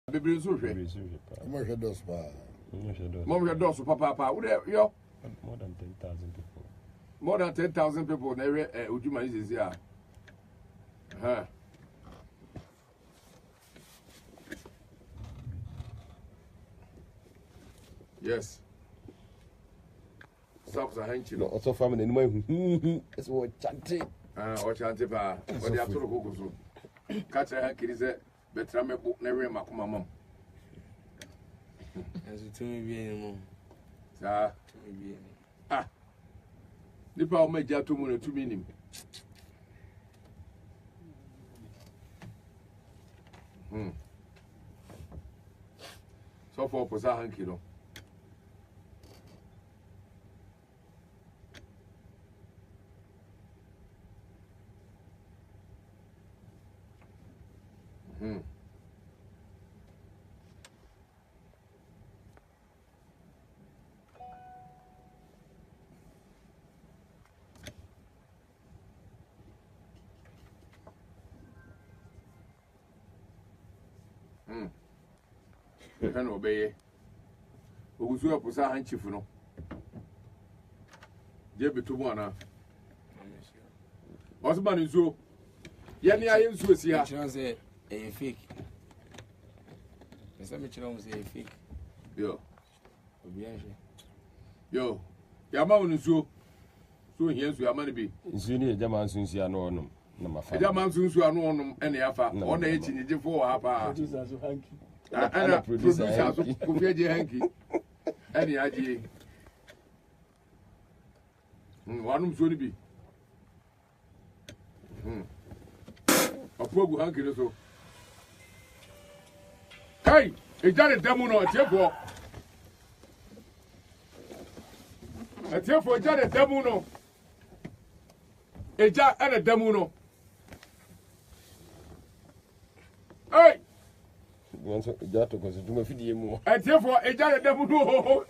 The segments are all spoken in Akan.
Baby Sushi. More doors, Papa. Yo. More than 10,000 people. More than 10,000 people. Never, Ujuma is here. Yes. Stops are henching. No, also family anyway. It's what chanting. Or chanting, but they have to go so. Catch a hanky is a better me book never Macuma mom. As it to me be anymore. Sir. The power may jar 2 minutes to meaning. So for Posa hanky. Can obey. Who's your Posa handkerchief? No, Jebby to one. What's man is so? Yanni, I am Swiss here. Say a fake. Some children say a fake. Yo, Yaman is so. So here's your money be. Zuni, Jaman since you are no. Jaman since you are no any alpha. On the 18 for half. And a producer could be a hanky. Any idea? One should be. A poor hanky so. Hey, a Janet Damuno, a tearful. A tearful Janet Damuno. A jar and a Damuno. Hey! That was to my video. And therefore, a Janet Damuno.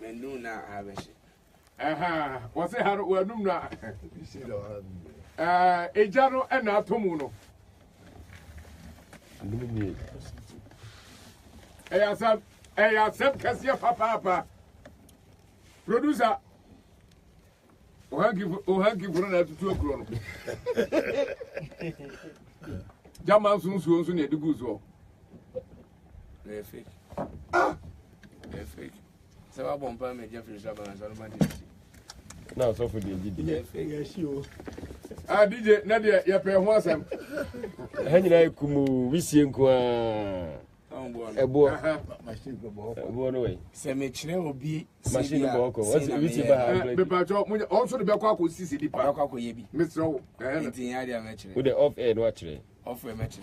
Men do not have a shit. What's it? How do we know? A Jano and a Tomuno. I accept Cassia Papa. Producer. Hanky for another 2 o'clock. Jaman soon near the goose. They're fake. They're fake. So I won't buy me Jeffrey Shabba and Solomon. Now, so for the DJ. DJ Nadia, your pair was him. Henry Kumu, we see him. A boy, away. Cemetery will be machine walk. What's the reason behind also the Bacquac will see the Paraco, Mr. with the off air watching? Off a match.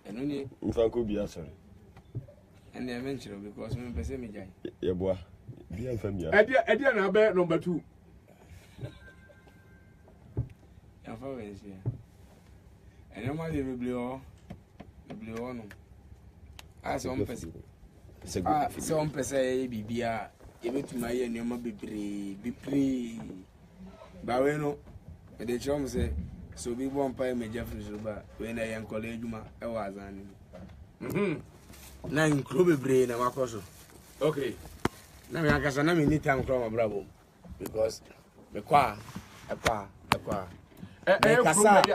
And only if I could be sorry. And they mention because we may say me. Yeah, boy. Be familiar. Eddie and Abel number 2. And for Wednesday. And normally we blow. Blue on. As one person. Some person be even to my young number be pre. Baweno, the chum say, so we won't pay me Jeffrey Zuba when I am college. I was an 9 club brain and Macoso. Okay. Now I can say, need time from a bravo because the qua.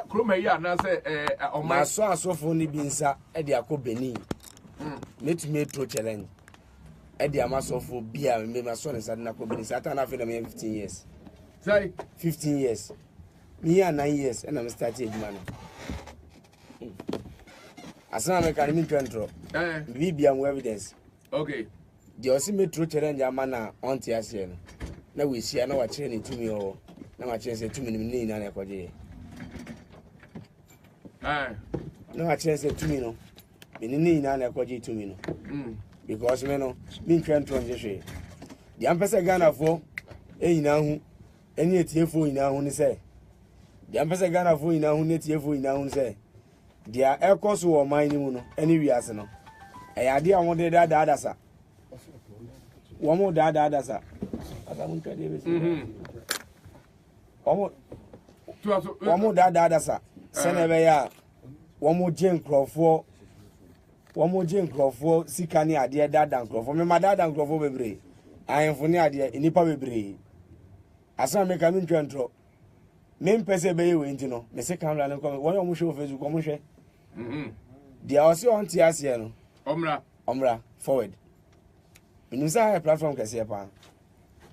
Krumaya na say on my so for only being sa Ediaco Benin. Let me to challenge Edia for beer and my son is at Naco Benin. Satan after 15 years. Say 15 years. Me 9 years and I'm starting money. As I can mean control. We be evidence. Okay. The Osime true challenge a man on Tiasian. Now we see another training to me or now I change 2 minutes in an equity. No, I change 2 minutes. Minini in an equity 2 minutes. Because men mean can't transition. The Empress Ghana for now, any TFO in our own say. The Empress Ghana for in our own TFO in our own say. Their air course or mining any reason. I idea wanted that other sir. One more that other sir. As I won't tell you. One more that other sir. Send away mo gen crofo sika ni ade dada crofo me ma dada crofo bebre ayemfo ni ade enipa bebre asa me ka mi ntwentro me mpese be ye we ntino me se camera ne ko won yo mo show Facebook ko mo hwe dia o se on ti ase no omra forward minusa platform kase pa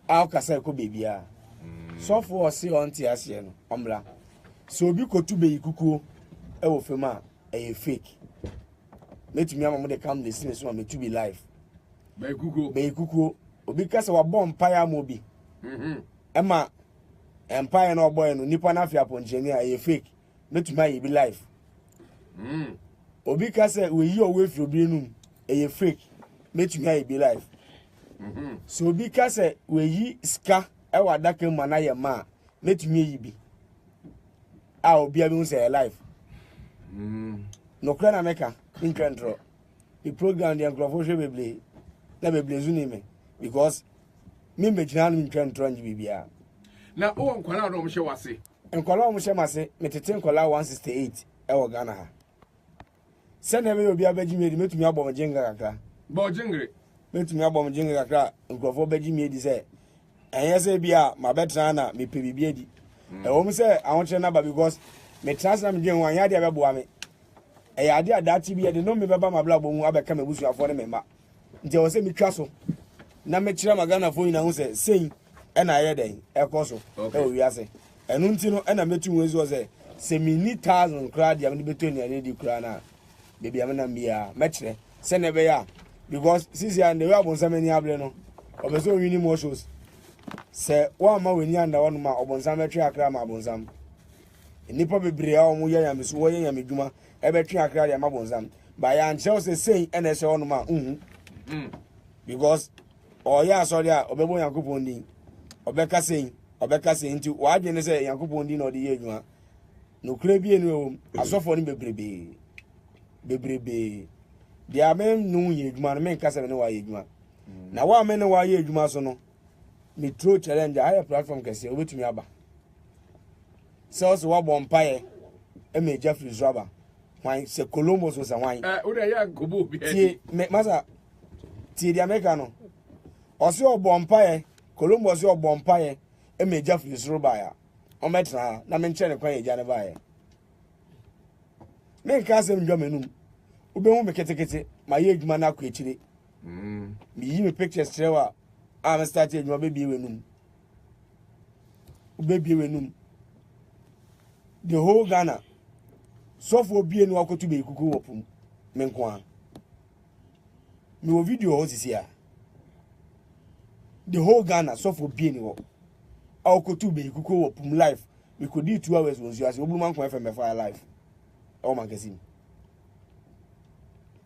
aw kasa ko bebia so for se on ti ase no omra so obi ko tu be ikukuo e wo fema e fake metumi ama mo de come listen so me to be live be ikukuo obi kasa wa bomb paya mo bi ema empire no boy no nipa na afia poncheni a e fake metumi ayi be live obi kasa we yi owe fi obi enum e fake metumi ayi be live so obi kasa we yi ska e wa daka mu na ye ma metumi ayi bi a obi abi say live no kra na meka in control the program the microphone beble na beble zuni me because me mejina no control nji bibia na o nkwala no mhye wase nkwala o mhye mase metete nkwala 168 e wo Ghana ha se na me obi abaji me di metumi abom jinga kakra bo jingre metumi abom jinga kakra nkrofo baji me di se enye se bia ma betra na me pe bibia di e wo me se awonche na ba because me transfer me dwen wan ya dia beboa me e ya dia dati bi de no me beba ma bla bo mu abeka me busu afo ne me ma nti wo se me twa so na me kira magana fo ina hu se sein e na ye den e ko so e o wiase enu nti no e na metu wezi o se me ni 1000 kra dia me beto ni ready kra na baby am na bia me kire se ne be ya because sisi ya ne we abonsam ni able no obeso wini mo shows se wa ma weni anda wonu ma obonsam etwe akra ma abonsam nipa bebre a omo ya me so wo ya me dwuma e be twe akra ya ma abonsam ba ya nche o se sei ene se wonu ma because o ya sorry a obebo Yakobon din obeka sei nti wa adwe ne se Yakobon din no de ye dwuma no kra bi enu asofo ni bebrebe dia men nu ye dwuma no men kasa me ne wa ye dwuma na wa men ne wa ye dwuma so no me throw challenge higher platform kese obetumi aba sales wa bompaye e me Jeffrey Zraba wan se Colombo so sa wan o de ya gobo bi ti me masa ti di America no o se o bompaye Colombo se o bompaye e me Jeffrey Zraba ya o metra na me nche ne kwan ye ja ne ba ye me nka se ndwa menum obehu me ketekete ma ye adwuma na akọ echire me yi me pictures trewa I'm starting to baby wenum. Baby wenum. The whole Ghana. So for being wako to be kuku opum. Menkwa. Me wo video ho sisi ya. The whole Ghana so for being wako to be kuku opum live. We could do 2 hours was yours. Obuman ko FM fire live. Oh man kasi.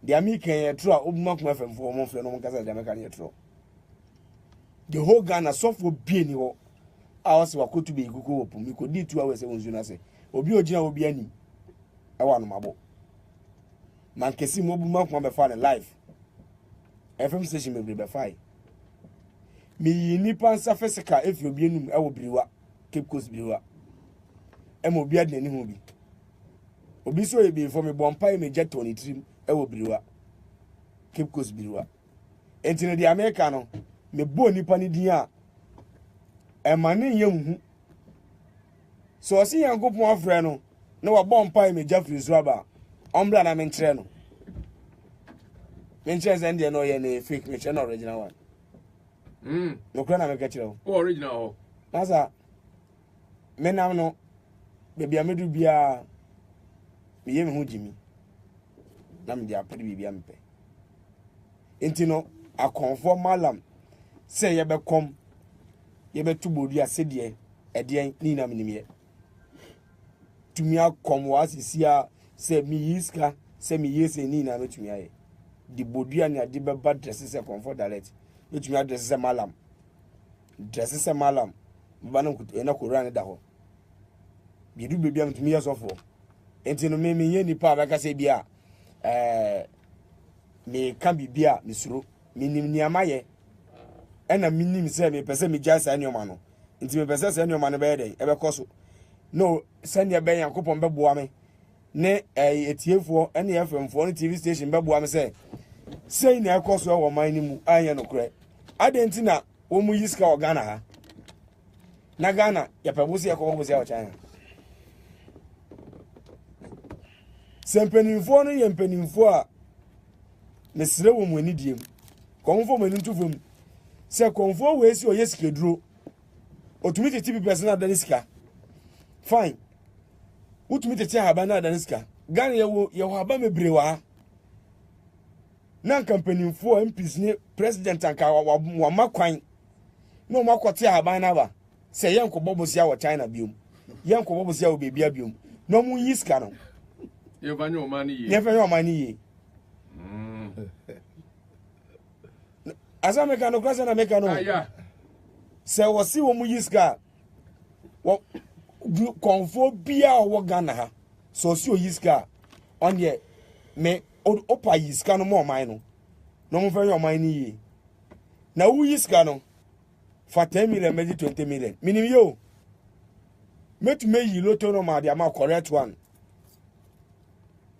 The American true obuman ko FM for mo fle no man kasa the American true. The whole Ghana so for being wo awase wako to be kuku opum. We could do 2 hours was yours. Obi ogina obi ani. Ewa no mabo. Man kesi mo obuman ko be fire live. FM station me be fire. Me nipa nsa fesika efi obi enum ewo biriwa Cape Coast biriwa emo obi adne ni ho bi obi so e bi for me bompa me jet 23 ewo biriwa Cape Coast biriwa entine di America no me bo nipa ni din a e mane yem hu so osi Yankopon afre no na wa bompa me Jeffrey Zraba ombra na me nkyere no me nkyere ze ndie no ye na fake me nkyere na original one no kra na me ka kire o original ho nasa me nam no bebia medu bia me yem hu jimi na me dia pede bibia mpe enti no akonfo malam se ye be kom ye be tubodu asede ede ni na menimye tumi akom wa sisia se mi yiska se mi yese ni na metumi aye di bodua ni ade be bad dress se comfort direct metumi address se malam dress se malam bana nkutu ena ko ran da ho bidu bebia metumi yesofo enti no me ye nipa abaka se bia me kan bibia me suro minim ni amaye ena minim se me pese me jasa ani oma no enti me pese se ani oma no be den e be koso no send ya ben Yakopon be boa me ne etiefo ene FMfo ne TV station beboa me say na ekoso e wo man ni mu anye no kure adenti na wo mu yiska o Ghana ha na Ghana ya pebusi ya ko busi ya China sempenimfo no ye mpenimfo a mesire wo mu ani diem konfo mani ntufom se konfo we si o yesike duro otumi tete person na danisika fine utumi tete haba na danisika Ghana ye wo haba mebrewa na kampanimfo MPs ni president anka wa makwan no makote haba na ba se yenko bobosia wo China biom yenko bobosia wo bebia biom no mu yiska no yefanyo omani ye asa meka no kwasa na meka no yeah se wo si wo mu yiska wo konfo bia wo Ghana ha so si o yiska on ye me opa yiska no mo man no mo fanyo man ni ye na wu yiska no fa 10 million meji 20 million minim yo metu me yi loto no ma dia ma correct one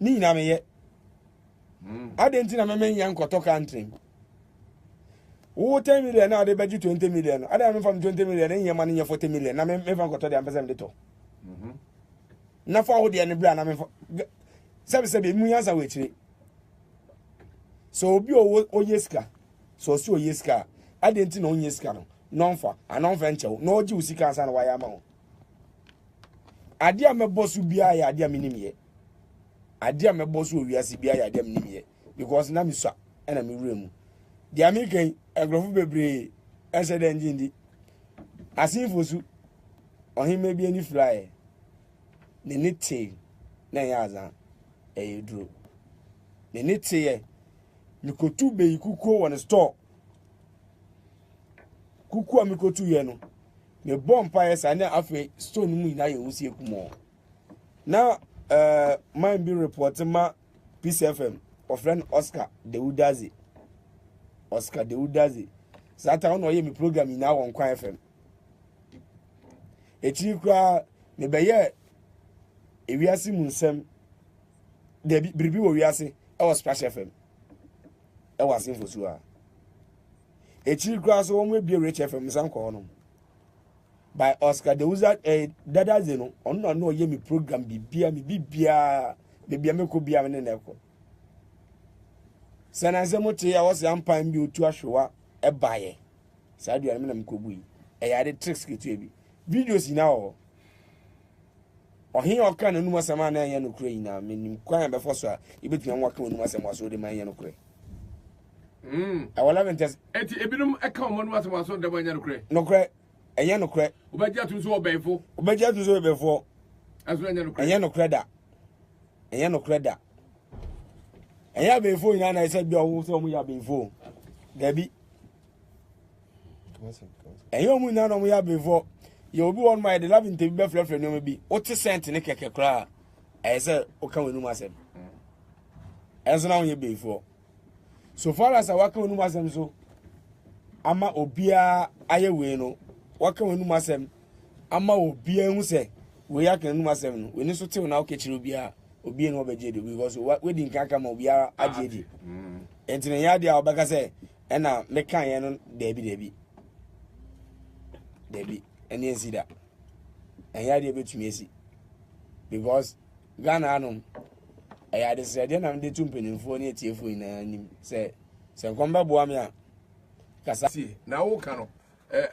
ni na me ye adenti na me yan koto country wo 10 million na de beji 20 million ada me fam 20 million en yema ni 40 million na me fam koto de ampesa me to na fa wo de ne bra na me sabe mu yansa we chire so obi o yeska so si o yeska adenti na o yeska no nonfa anonfa nchew na oji usika ansa na wa ya ma ho ade a mebosu bia ya ade a minim ye ade a mebosu owiase bia ya ade a minim ye because na misua na me wuremu di american agrofo bebre ense de njindi asinfosu ohime bia ni fly ne nete na ya azan duro ne nete ye mikotu be ikuko won store kuku amikotu ye no me bompa ye sa na afi store mu ina ye wusie kumo na mind be report ma PCFM of friend Oscar Deudazi sata ono ye mi program ina won Kwa FM echi kwa me beye ewiase mu nsem de biribi wo wiase e was Splash FM e was infosu a echi kwa so won ebie Rich FM sanko no by Oscar Deudazi no ono no ye mi program bibia me ko bia me ne neko sananse mote ya wose ampan bi otu ahwewa e baye saadu ya me na mkobu yi e ya de tricks ketu ebi videos ina o ohin oka na numa sama na ya no kure ina menim kwan be foso a ibetumi anwa ka numa sama so de man ya no kure awala mentes eti ebinum eka o numa sama so de man ya no kure enya no kure obagia tu so obefo aso enya no kure da enya befo ina na isa bia wo so mu ya befo gabi enya mu ina no mu ya befo ye obi won my the love interview be flefle no bi o ti cent ne keke kra ese o kan wonu masem enso na won befo so far as waka wonu masem so ama obia aye we no waka wonu masem ama obia hu se we ya kan wonu masem no we ni so tew na o kechiri obia obi no obeje de because we din kaka ma obia ajeje entine ya dia obaka se na me kan ye no debi eni ensida ya dia betumi esi because Ghana anom ya de se de na me de tumpenimfo ne etiefo ina nim se nkomba boa me a kasa si na wo ka no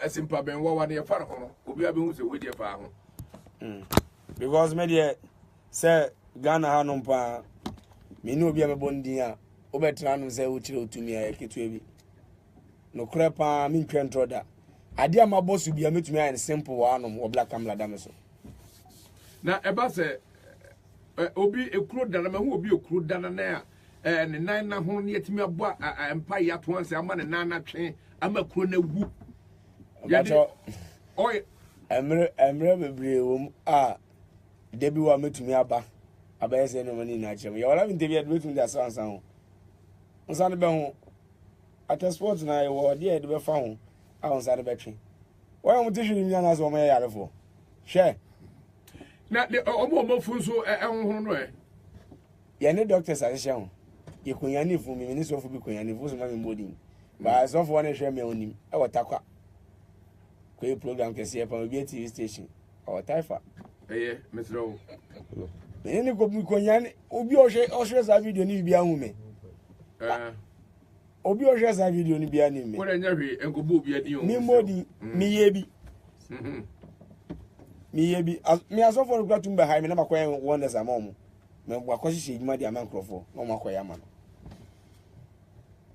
asimpa ben wa ne fa ho no obi abehu se we de fa ho because me de se Ghana hanom pa me ni obi amebondin a obetra no se wo kire otumi a ketu ebi no krepa me ntwentro da ade amabosu bia metumi a simple wa anom wo black camera da me so na eba se obi ekuro dana ma hu obi ekuro dana na ne nan na ho ne yetimi abo empa ya to anse ama ne nan na twen ama kuro na wu ya de oy emre bebre wo a debi wa metumi aba abayese no mani na chem ya wala bintebi adu metumi da sansan ho nsan be ho ata sport na ye wo de be fa ho a nsan be twen wa mo tishu ni na so mo ya yarefo she na de omo funso ehun no ne doctors association ye kunyani fu mi ni so fu bi kunyani fu so ma me mbodi ba so fu one hwe me onim e watakwa ko program kesi e pa obi TV station o taifa Mr. ni ko mi kunyani obi o hwe sa video ni bi ahu me obi o hwe sa video ni bi ani me ko na nya hwe enkobo obi adi o mi mbodi mi yebi mi aso for go tumba ha me na makoy wonders amom me wakoshi shejuma di amankrofo no makoy ama no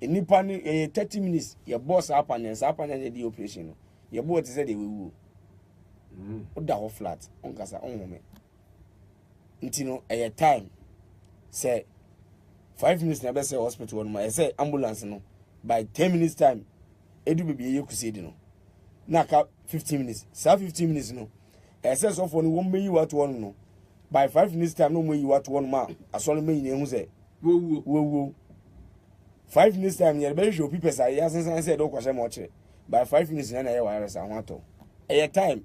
enipa ni 30 minutes your boss apanya di operation no your boss say dey wewu o da ho flat on kasa on home ntino time say 5 minutes na be say hospital no ma say ambulance no by 10 minutes time edu bebe ye kusedi no na ka 15 minutes 15 minutes no SS of one won't be what one no. By 5 minutes time, no more you what one ma. I saw me in say, woo. 5 minutes time, you're very sure people say, yes, and said, oh, question much. By 5 minutes, and I was I want to. A time.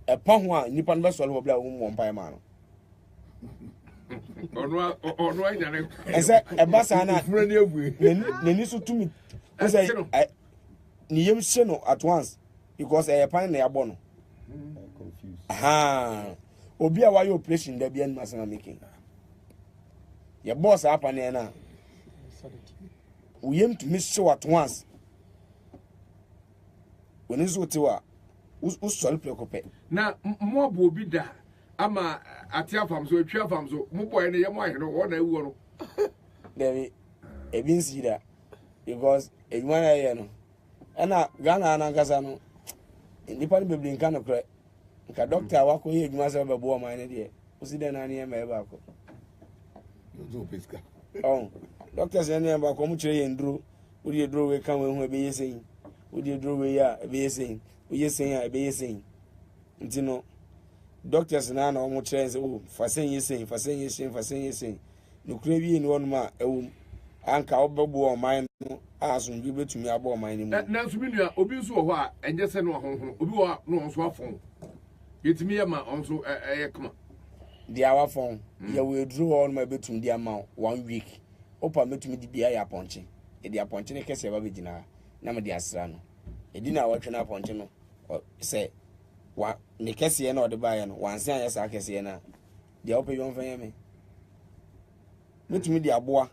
A pong one, Nippon vessel will blow one by man. Or right, and said, a bassana, the nisso to me. I say, Niem Seno at once. Because I find they are born. Confused. Obi a why operation there be masana making. Your boss up and now. We aim to miss show at once. When is what you are, who's solid preoccupy. Now, more will be there. I'm a tia farm, so a chair farm, so more in your mind, what I want. David, a bin see that because a one I know. And I Ghana and Gazano. Nipa ni bebli nka no kre nka doctor wako ye adwuma se bebo man ne de osi de na ne ma ba ko zo peska doctor se ne ba ko mu kire ye nduro odi eduro we kan we hu ebe yesen odi eduro we ya ebe yesen o yesen ya ebe yesen ntino doctors na na o mu kire se o fasen yesen no kre bi ni wonu ma ewu anka obebo man no asun bi betumi abo man ni mu na so bi nua obi nso ho a enje se no honhon obi wo no nso afon yetimi ya ma onso kama dia wa fon ya we dro on ma betum dia ma 1 week opa metumi di bia ya ponche e dia ponche ne kese ba begina na me dia asra no e di na watwe na ponche no se wa ne kese na ode ba ya no wanse an ya sa kese na dia opa yon fan ya me metumi di aboa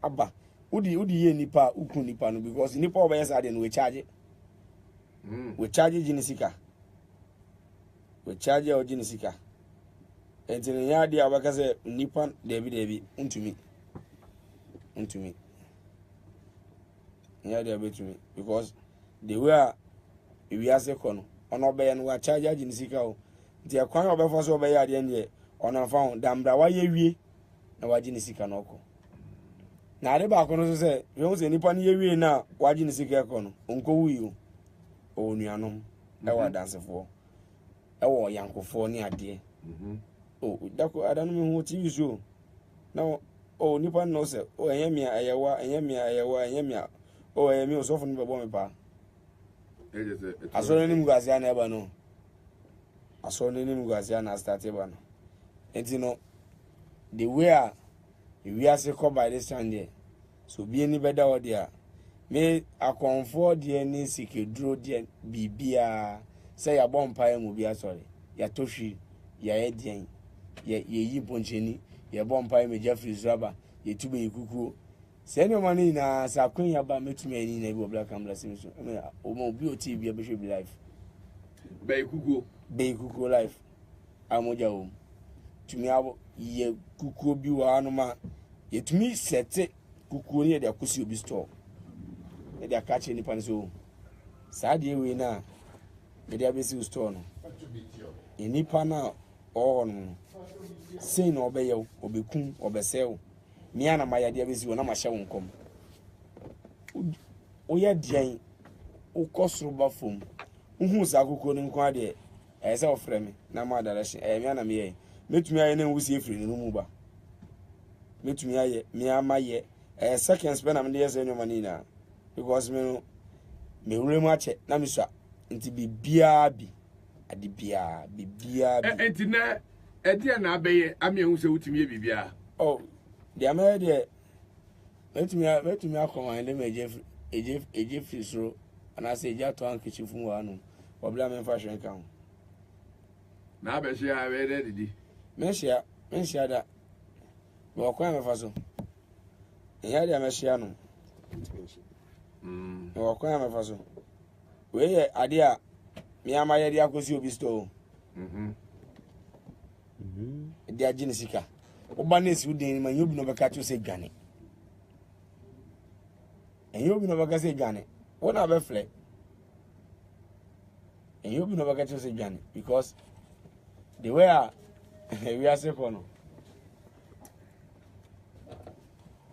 aba udi ye nipa ukun nipa no because nipa oba yes ade no we charge jinisika we charge o jinisika entene ya dia abaka se nipa debi untumi ya dia betumi because the way we are second on oba no we charge jinisika o dia kwan oba fo so oba ya ade ne ona fa dambra wa ye wie na wa jinisika no ko na ade ba kono so se we se nipa ni yewie na waji ni sika kono onko wuyo o nuanom e wa dansefo e wo yankofo ni ade o dako adanu me hu TV show na o nipa no se o enyemia eyewa o eyemi osofo ni bebo me pa asoro ni mgwazi ana eba no asoro ni mgwazi ana start eba no enti no the way we are say come by this time there so be any better or there me a comfort there ni sikedro there bibia say ya bompa mu bia sorry ya toshi ya edien ye yi poncheni ya bompa me Jeffrey Zraba ye tube ikuku say no money na sa kun ya ba metumi ani na bi black and blessing so o mo bi o ti bi be show be life be ikuku life amoja o tumi abo ye kuku bi wa anoma yetumi sete kuku ni de akosi obi store e de akache ni pan so saade we na e de abesi store no eni pana on sei no obeyew obekun obesew mi ana ma ya de abesi wona ma hye wonkom o ya dian o kosro ba fom uhu sa kuku ni nko ade e se ofre me na ma direction mi ana me ye metumi aye na nwusi efiri ni mu ba metumi aye mi amaye seconds pe na me dey say no money na because me wure mu ache na me so nti bibia bi ade bia enti na Edia na abeye ame hu se wutimi bibia. Oh, the America. Let me akọma ndem eje fisro and I say ja to an kitchen fun wa no. Obla me fa hwen kan. Na abehia we dey didi. Menshia da. Wo kwa me fa so. Eya dia mehia no. Wo kwa me fa so. We ye ade a me amaye dia akosi obi store. Dia gine sika. Oba na esi udin ma yobi no beka cho se dwane. Yobi no beka se dwane. Wona be fle. Yobi no beka cho se dwane because the way we are say kono.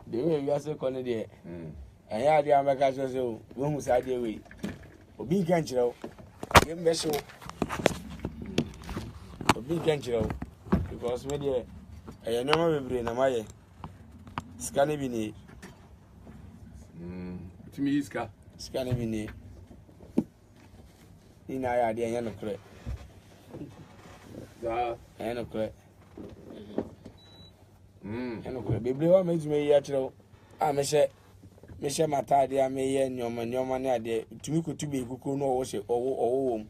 The way we are say kono there. Anya ade ameka cho se o, we hu sa ade we. Obi kan kire o. Yem be so. Obi kan kire o. Because me there I never be brain am I scanning bi ni Timi iska scanning bi ni ina ya de no kre da no kre no kre bebre wa me tumi ya kire a me she mata de a me ye nyoma ne ade tumi ko tubi kuku no wo she owo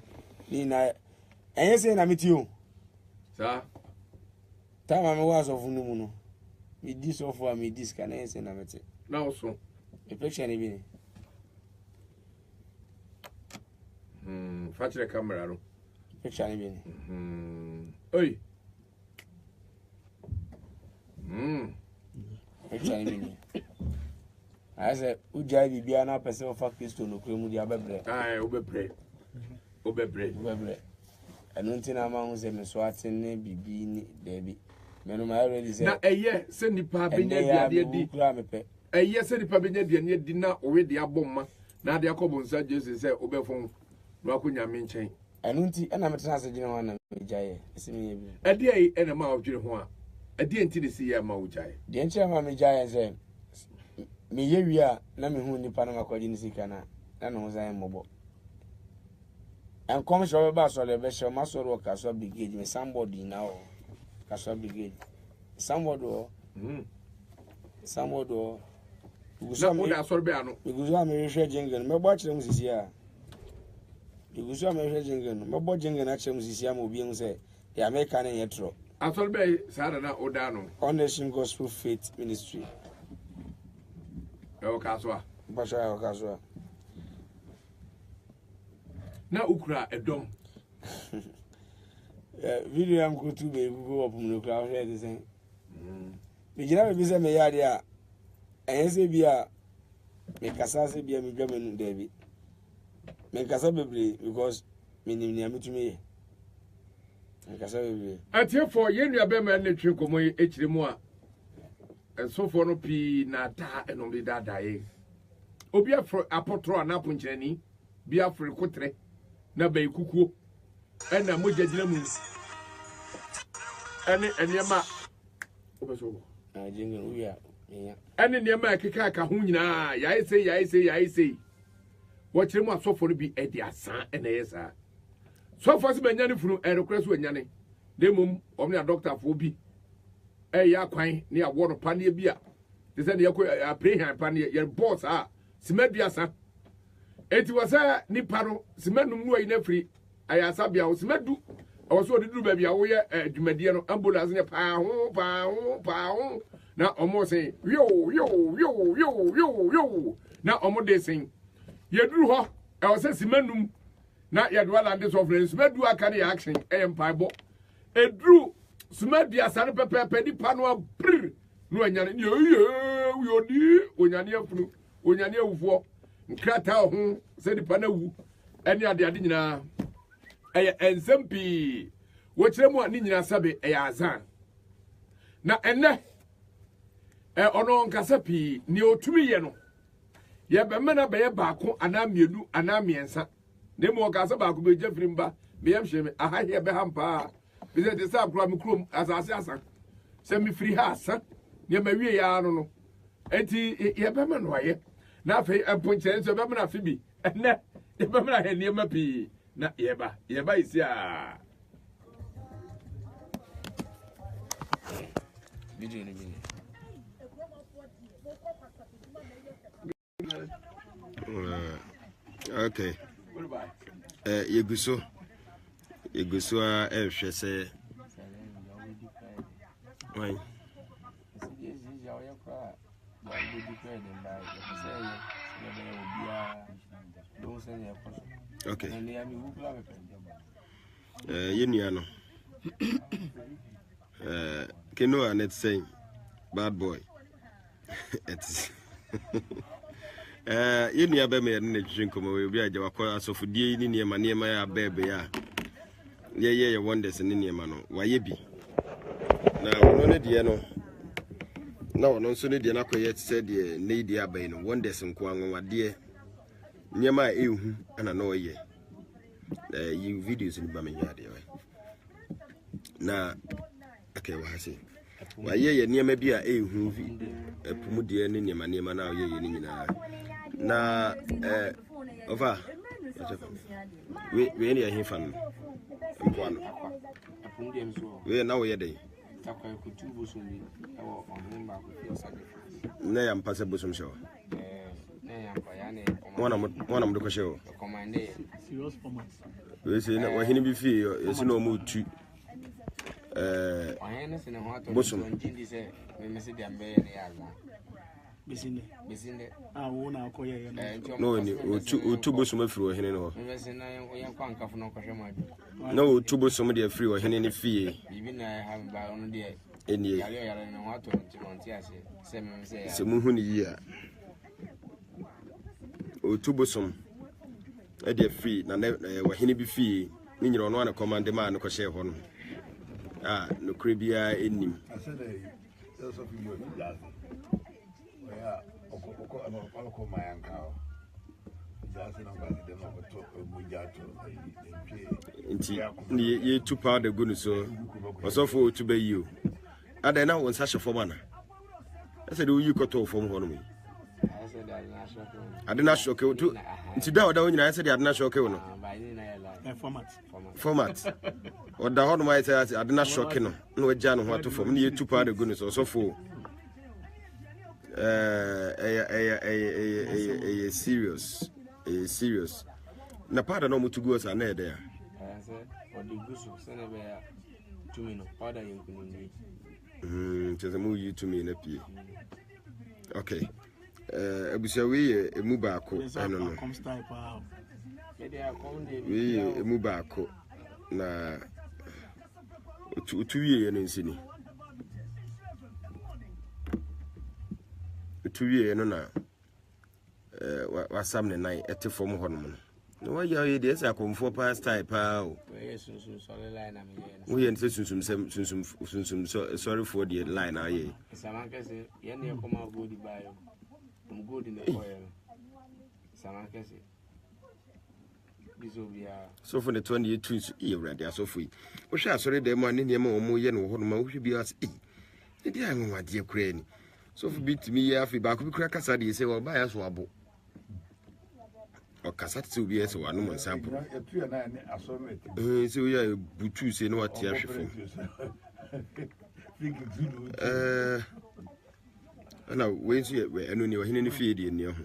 ni na enye se na meti o sa Time me was of no. Me this of for me this can I say na mete. Now so. Reflection e bi. Fetch the camera no. Reflection e bi. Oi. Reflection e bi. I say ujai bibia na person of Kristo no kremu dia bebre. Ah, obebre. Enu ntina ma hu se me so atene bibi ni debi. Menu ma already say na eye se nipa benya dia di eye se nipa benya dia ne di na owe dia bomma na dia ko bonsa Jesus say obefon no akonya me nchen enu nti na metena se gine wana mejaye esimi ye bi ade ai ena ma odwire ho a ade nti de si ye ma ojaye de nche ma mejaye se me ye wi a na me hu nipa na makwaji ni sika na no ho zan mobo en kom so ba so le be so ma so ro ka so brigade me somebody now Kaswa brigade. Somewhat Ugusa mo da sorbe ano. Ugusa me hwe jengen. Me bo kire mu sisi a. Ugusa me hwe jengen. Me bo jengen a kire mu sisi a mo bi hu se ya me ka na yetro. Asorbe sara na oda no. Foundation Gospel Faith Ministry. E kaswa. Basha kaswa. Na ukura edom. Video am go to be go up no crowd here the same. Me gina be say me yade a ense bia me kasa se bia me dwa menu David. Me kasa bebre because me nim nia metumi. Me kasa bebre. Atie for ye nua be ma na twe komo ekire mu a enso for no pi na ta eno bi dadaye. Obi afro apotro na ponkyerani bi afro kotre na bai kukuo ena mojagina mu ene enema obeso jingle uya ene enema akeka aka ho nyina yayi sei wo kire mu asofo no bi edi asan ena yesa sofo se banyane funu erekreso anyane demum omni a doctor fo bi ya kwan ne awo no pane bi a de se ne yakọ aprehan pane ye boss a simaduasa enti wasa ni paro simanum no ayi na firi ayasa bia wo simadu awoso odidu ba bia wo ye adwumadie no ambulance ne pa ho na omo sen yo na omo de sen yeduru ho awose simanum na yedwa lande so friends simadu aka ne action empaibo eduru simaduasa no pepepe di pano abr no anyane yo di onyane afunu onyane awufo nkrata ho se di pana wu eni ade nyina enzampi wo kire mu ani nyina sabe azan na enne ono nkasa pi ni otumi ye no ye be mena be ye baako ana mienu ana miensa ne mo nkasa baako be jefrimba be yam hweme aha ye be hampa be se de sa akura me krom asase asan se mi firi ha asa ne ma wie ya no enti ye be mena no ye na fe emponche nso be mena fibi enne ye be mena he ne ma pi na yeba isi a video ni mini. Okay. Yeguso hwɛ sɛ why okay. Yenua no Keno and it's saying bad boy. It's yenua be me ne twinko mo we bia jawakɔ asofodie ni niema ya bebe ya ye wonders ni niema no waye bi na wono ne de no na wono nso ne de na kɔyɛ tse de ne de abai no wonders nko anwade niema ehu ana na ɔyɛ you videos ni ba me nya de na okay wa hase waye niema bi a ehu epumu de ne niema na ɔyɛ ni nyina na over we any fan mpoano we na wo yede na ya mpase bosom show mona mo ko show serious format we say na wahini bi fi yesi na mo tu bosom Besinde. Wona akoye no ni otu bosom afiri ohene no na otu bosom de afiri ohene ne fie bibi na ha ba ono de enie yale no wato nti ase se muhu ni yi a otu bosom e de afiri na ohene bi fie ni nyiro no ana command ma no ko hye ho no no krebia enim nti ye tu pa de gunu so osofo tu be yi o ada na won sa hye fom ana ese de uyi koto fom ho no mi ade na shoke tu nti da oda wonyina ese de ade na shoke wo no format oda ho no mai se ade na shoke no na wagya no ho ato fom ne ye tu pa de gunu so osofo serious na pada no mutu go sa na ede ya odi gusu se na be ya tumi no pada yenkuni cheze mu yi tumi na pie okay abusia we emu ba ko eno no we emu ba ko na otu wie no nsini tuwie no na wasam ne nan ete fom ho no no wa ya ye de esa komfo pa style pa o we sunsun sorry line na me wo ye nse sunsun sorry for the line aye sama kese ye ne koma go di bayo go di ne koye sama kese bizobia so for the 22 ye ready so for wo hwa sorry de mo ne ma wo ye no ho no ma wo hwe bi as e di anwa de kura ni so for bit me ya fi ba ko bi kura kasa de se wo ba ya so abo o kasa ti obi ese wa no mo sample se o ya butu se no ati ahwefo ana we nso ye eno ni ohene ni fie de ni ho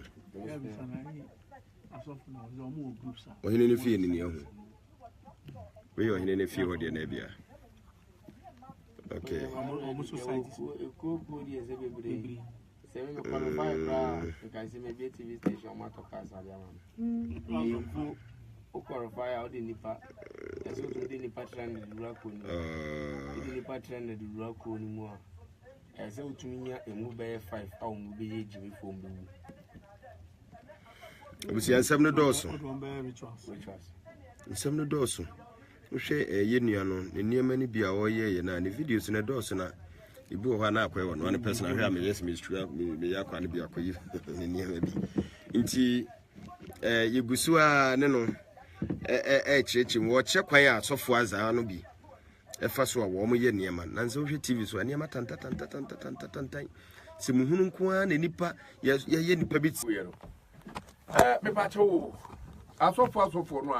ohene ni fie ni ho we ohene ni fie ho de na bia okay ko di eze bebre se me qualify pra because me be TV station ma to casa dia man o qualify o de nipa eso to de nipa trend de dura ko ni de nipa trend de dura ko ni mu a ese utumi nya emu be 5 a o mu be ye jimi fo mu obusi ansam no doso nsam no doso hwe ye nua no ne niema ni bia o ye na ne videos ne doso na ibi o ha na akwa wo no one person ahwe am yes me sure me yakwa ne bia akoyi ne niema bi nti yegusu a ne no chirechi wo che kwan a asofo azaa no bi efa so a wo mo ye niema na nso hwe TV so niema tantan se muhunu nko a ne nipa ye nipa bi me pa cho asofo no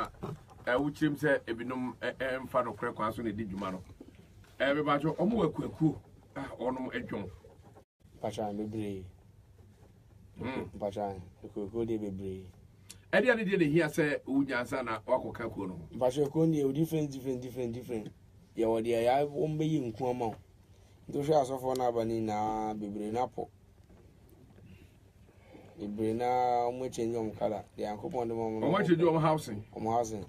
a wuchirim se ebinom emfa no krekwa so ne di dwuma no me ba cho omo akuakuo onom edwon Pachan bebre. Pachan ko de bebre. Edi ani de hia se unyansa na wakoka ko no. Pachan ko ni different. Ya wo de ya wo mbeyi nku ama. Ndo hwe asofo na abani na bebre na po. Bebre na omo chenye om kala. De yankopon de mo. Omo chenye om housing.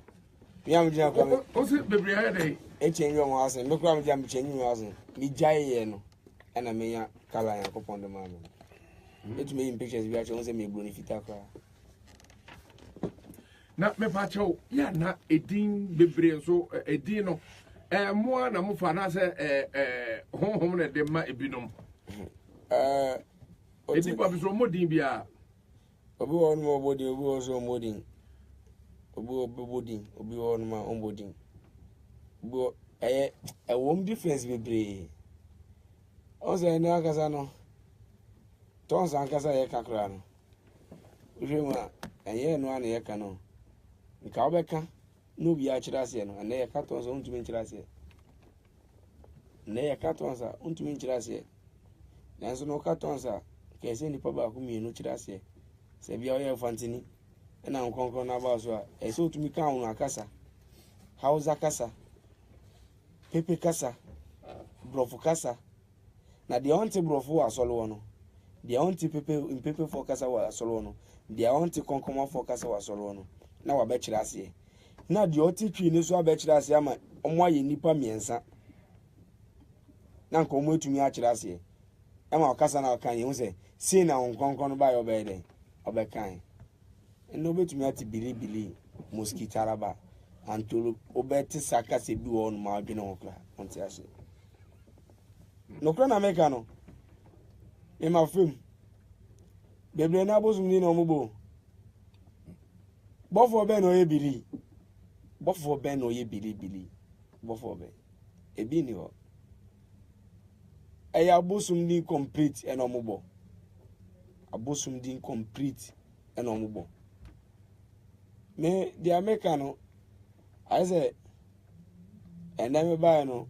Mi am jina kwa. O se bebre ya dey. Chenye om housing. Me kwa am jina chenye housing. Mi jaye ye no. Ena me ya kala yankopon de mo. It me in pictures we actually say me bro ni fita kwa. Na me pa cho ya na edin bebre so edin no mo na mo fa na se honhom na de ma ebinom. Edin pa bi so modin bia. Obi won mo bodin, obi won so modin. Obi won ma on bodin. Bo won difference bebre. O se na akasa no. Tons ankasa ye kakra no. Ujema enye no ana ye ka no. Nka obeka no bi a kirase no, na ye ka tons on tumi kirase. Na ye ka tons on tumi kirase. Nanso no ka tons ke se ni pa ba ku mi no kirase. Se bia o ye fantini na nkonkon na ba so a e se otumi ka unu akasa. Hausa kasa. Pepe kasa. Brofu kasa. Na de onte brofu asolo no. Dia onti pepe for kasa wa asolo no. Dia onti konkoma for kasa wa asolo no. Na wa be kirase. Na dia oti twi ni so abe kirase ama omo aye nipa miensa. Na nko omo etumi a kirase. Ema okasa na okan ye hu se sei na nkonkon no ba yo be den. Obekan. Eno betumi ati bili mosquito araba. Antolo obeti saka se bi won ma adwene ho kra. Onti ase. No kra na meka no. E ma film. Bebre na bosum ni no mubo. Bofo be no ye bili. Bofo be no ye bili. Bofo be. E bi ni ho. E ya bosum ni complete e no mubo. Abosum din complete e no mubo. Me the American I say and then me buy no.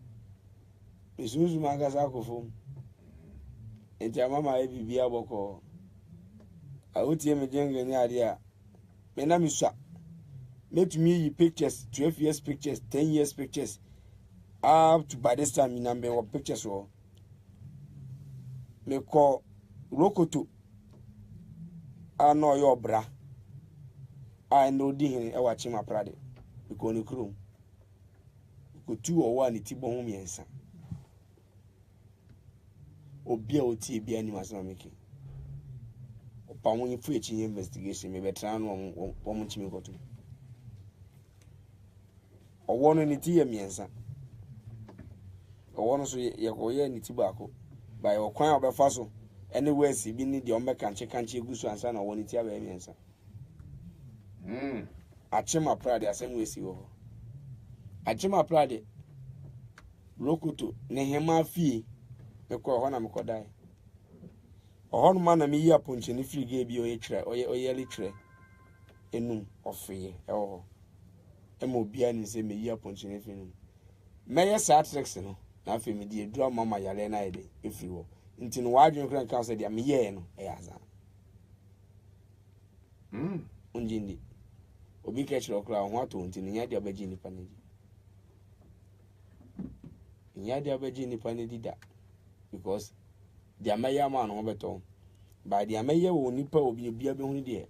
Isuzu magasa akofo. Enti mama e bibia boko. Awutie me jenge ni ade a. Me na misua. Make me pictures, 12 years pictures, 10 years pictures. Up to by this time in number of pictures or me call Rokoto. I know your bra. I know the watching my pride. Because you crew. Go 2 or 1 it home yes. Obi a oti bi animas na making. Opa mo yin fu investigation me betra no wo mo chimi goto. Owo no ni ti ye miensa. Owo no so ye ko ye ni ti baako. Ba ye kwan obefa so anywhere si bi ni de ombe kanche egusu ansa na wo ni ti aba miensa. Achima pride asem we si wo. Achima pride Rokoto ne hema fie mekọ ho na mekodai oho no ma na me yi aponche ne frige bi oye litre enum ofie eho ema obia ni se me yi aponche ne frinu me ye sa tricks no na afi me die dura mama yale na ide efri wo nti no wadwen kran kan se dia me ye no e yaza unjindi obi ka chiro kra ho ato nti nya dia baji ni panedi nya dia baji ni panedi da because dia maya ma no beto ba dia maya wo nipa obi bia be hu de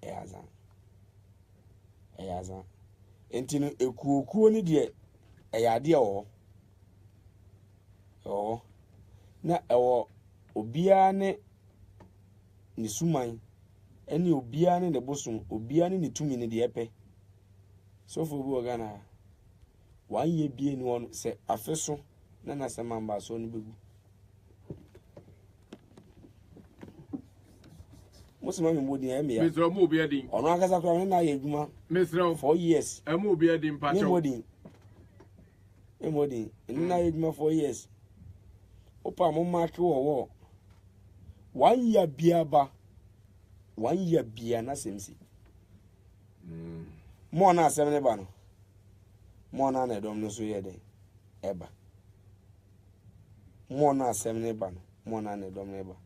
eyaza enti no ekuokuo ni de eyade o na ewo obia ne ni suman eni obia ne bosun obia ne tumi ne de epe so fo bu ogana wan ye bie ni won se afeso na semamba so ni begu Muslim mo din e me ya. Misro mo obi adin. Ono akasa kwa na ye adwuma. Misro 4 years. E mo obi adin pa cho. E mo din. Na ye adwuma 4 years. Opa mo mark wo. 1 year bia ba. 1 year bia na semsi. Mo na asem ne ba no. Mo na edom no so ye de. Eba. mo na asem ne ba no mo na ne dom ne ba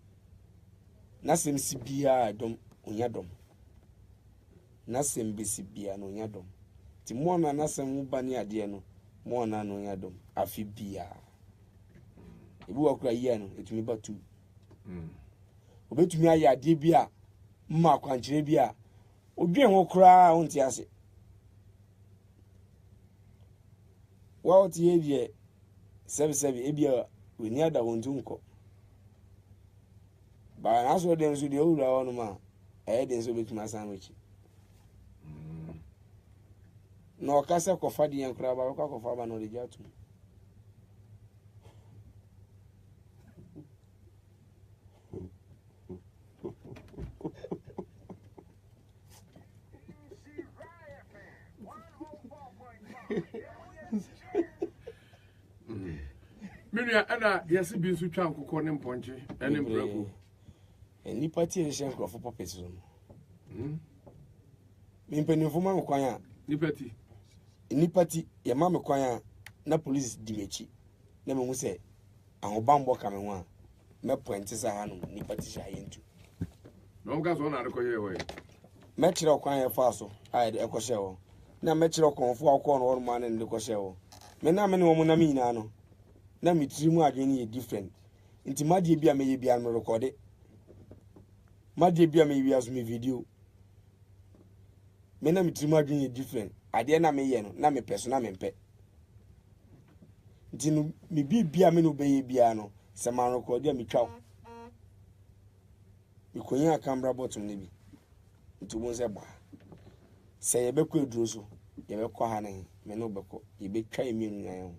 na sem si bia dom onya dom na sem be si bia no onya dom ti mo na sem ba ne ade no mo na no onya dom afi bia ebi wakura yi no etumi ba tu obetumi aye ade bia mma kwankyere bia odwen ho kura onti ase wa oti ye die sebi ebia weni ada wontu nko ba na so dem so de owura wono ma den so betuma asan wechi no kasa kofa de yankura ba ko kofa ba no de jatu Minia ana yesi bi nsu twa nkokɔ ne mponche ene mpraku eni party e shen krofo puppet so mi mpanifo ma kwan a ni party ye ma me kwan a na police di mechi na me hu se ahobambo ka me ho a me point sa ha no ni party sha yentu no ga so na de koye we me kire kwan ye fa so a de ekɔhye wo na me kire konfo akɔ no wo ma na de kɔhye wo me na me ne wo mu na mi nyina no na mi trimu adwene ye different nti madie bia me ye bia no record madie bia me ye bia so me video me na mi trimu adwene ye different ade na me ye no na me pɛ na me mpɛ nti no me bia me no be ye bia no se ma record me twaw me konya camera bottom ne bi nti mo se ba se ye be kɔ eduro so ye be kɔ ha ne me no be kɔ ye be twa emi nu yan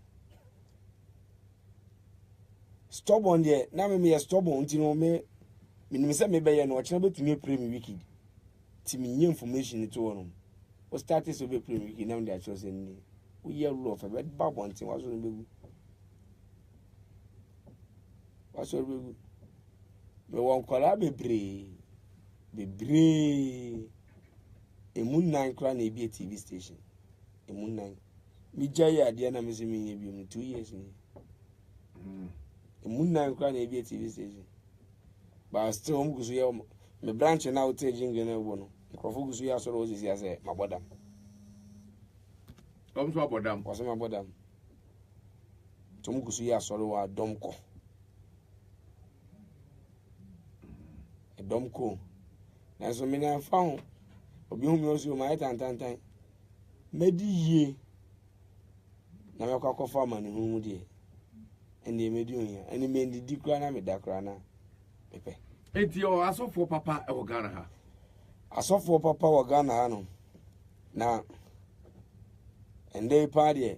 stubborn there na me stubborn nti no me nim se me be ye no ochina betumi pre me wiki ti me nye information to wono o start so be pre me wiki na me dey choose ni we ye rule of be babon tin waso no begu me won kwala bebre emu nine kra na ebi TV station emu nine mi jaye ade na me se me ye bi 2 years ni emu nine kra na ebi TV station ba still om gusu ye me branch na hotel jingle na wo no nkrofo gusu ya soro osisi ase mabodam om so abodam o se mabodam tom gusu ya soro wa domko domko na so me na fa ho obi hu mi osu ma tantantan medi yie na me kwa fa ma ne hu mu de ene medi onya ene me ndidi kra na me da kra na pepe enti o asofo papa e wo Ghana ha asofo papa wo Ghana ha no na ende pa de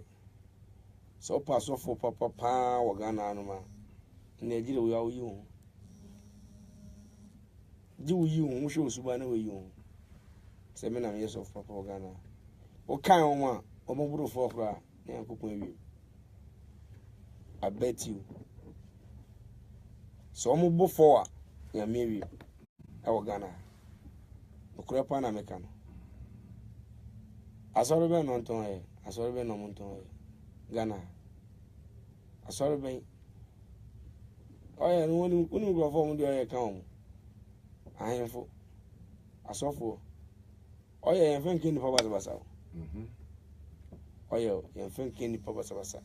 so pa asofo papa pa wo Ghana no ma ne jire wo ya wo yi ho ji wo yi ho hwe osuba na wo yi ho se me na me so papa wo Ghana o kan o ma o mo buru fo kra na yakopon awi I bet you so mo bo fo a ya me awi e wo Ghana okura pa na me kan asoro be no nton e asoro be no mo nton e Ghana asoro be oya no woni go fo mo de oya kan o ahemfo asofo oya yen fen kin pa basa oya yen fen kin pa basa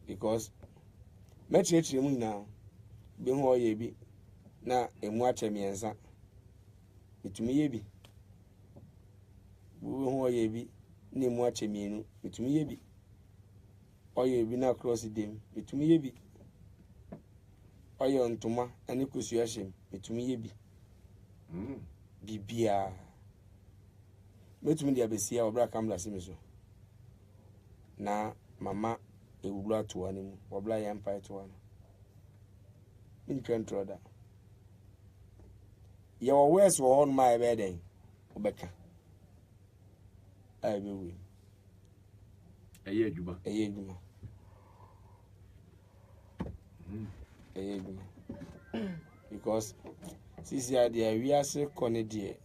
because metre mu na be hu oya bi na emu ache miensa mitumi ye bi hu oya bi na emu ache mienu mitumi ye bi oya bi na cross dem mitumi ye bi oya ntoma ani kusu ahyem mitumi ye bi bibia metumi dia besia obra kamla simiso na mama ewulu atoa ne mu obra ya mpa etoa no intro da ya wo wes wo hon ma ebe den obeka ai bewe eye adwuma eye adwuma because sisi ade we ase kone de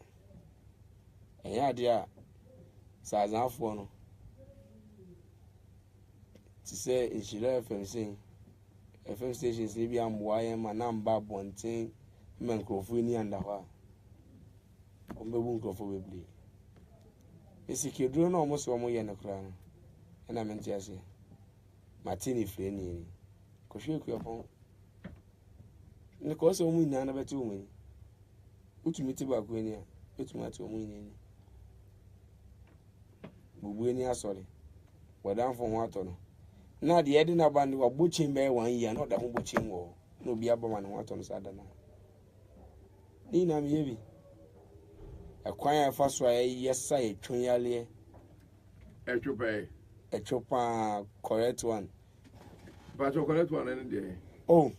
eya ade a sazanfo no ti se inshira FM sin FM station say bi am boy ma na mba bonten men krofo ni anda ho a ombebu krofo beble esi keduro na omo so omo ye na kra no na menti ase Martini free ni ko hwe ku yapon ne ko so omo nyina na beti omo utumi ti ba ku ni a utumi ati omo nyina bubu ni asori wadan fo ho ato no na de yede na band wa bochin be 1 year no da ho bochin wo no bi abama ne ho ato no sada na ni na me yebi akwan ya fa so ayi yesa e twonyale echopa correct one but correct one any dey oh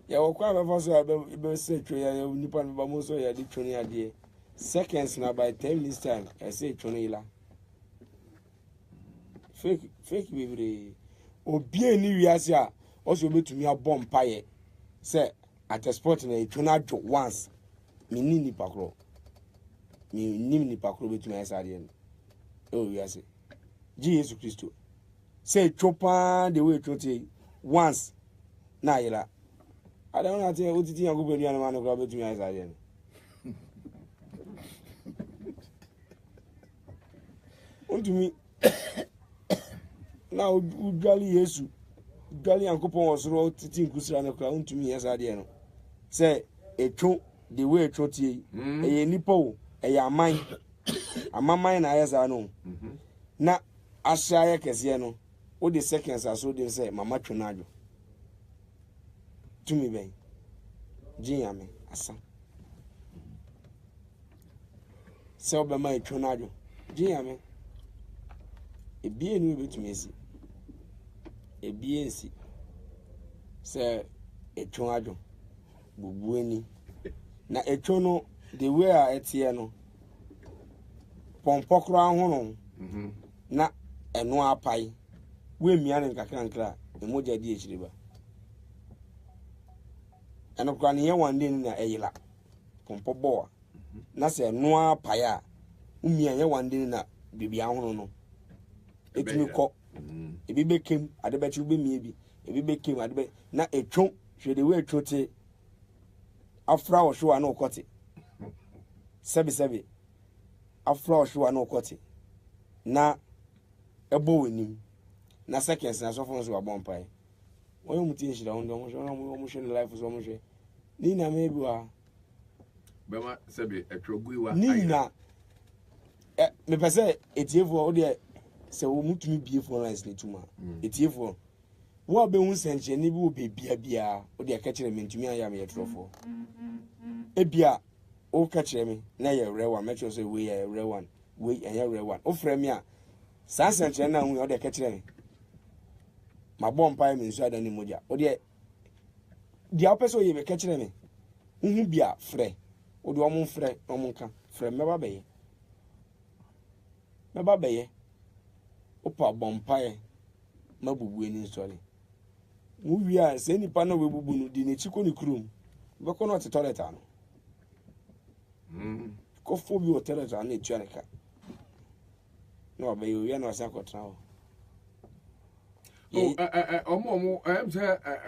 ya wo kwa fa so be se twonyale nipa no ba mo so ya de twonyale seconds na by 10 minutes time I say twonyala fake baby obi ni wiase a oso betumi abom paye say at a sport na etuna jo once mi ni pakro betumi asade no o wiase Jesus Christo say chopa the way trote once na yela I don't know say otiti yango be ni anama no betumi asade no ontumi na udwali Yesu udwali yankopon osoro titi nkusira no kra untumi yesade no say etwo the way etwo tie eye nipa o eye amaman na yesa no na asha ya kese no o the seconds aso dem say mama twonadwo tumi ben jinyame asa se obema etwonadwo jinyame ebie ni betumi esi ebie nsi se etwon adwo bubu ani na etwon no the way a etie no pompokro ahono na eno apai we mia ne nkakra emoja di echiriba eno kwa ne ye wande ni na eyila pompobo na se eno apai a umia ye wande ni na bibi ahono no etumi ko ebi bekem ade bechi ube mie bi ebi bekem ade be na etwon hwede we etwote afra wo hwa na okote sebi afra wo hwa na okote na ebo wenim na seconds na so fon so abon pai won muti nhira won do mo hwe ni life so mo hwe ni na me bi wa bema sebi etwoguiwa ni na me pese etiefo o de se wo mutumi bie for rice ne tuma etiefo wo be hu senche ni bi wo be bia o de ka kire me ntumi aya me yetrofo ebia o ka kire me na ye rewa me cho say we ye rewa we ye rewa o frɛ me a san senche na hu o de ka kire me ma bom pai me nsu ada ni moja o de dia o pese o ye be ka kire me hu bia frɛ o de o mo frɛ o mo nka frɛ me ba beye opa bompae mabubu eni story mu wia se nipa na we bubu no di ne chiko ni krum be ko no toilet ano ko fo bi o toilet ano e tua ne ka no be yo wia na asa ko tra o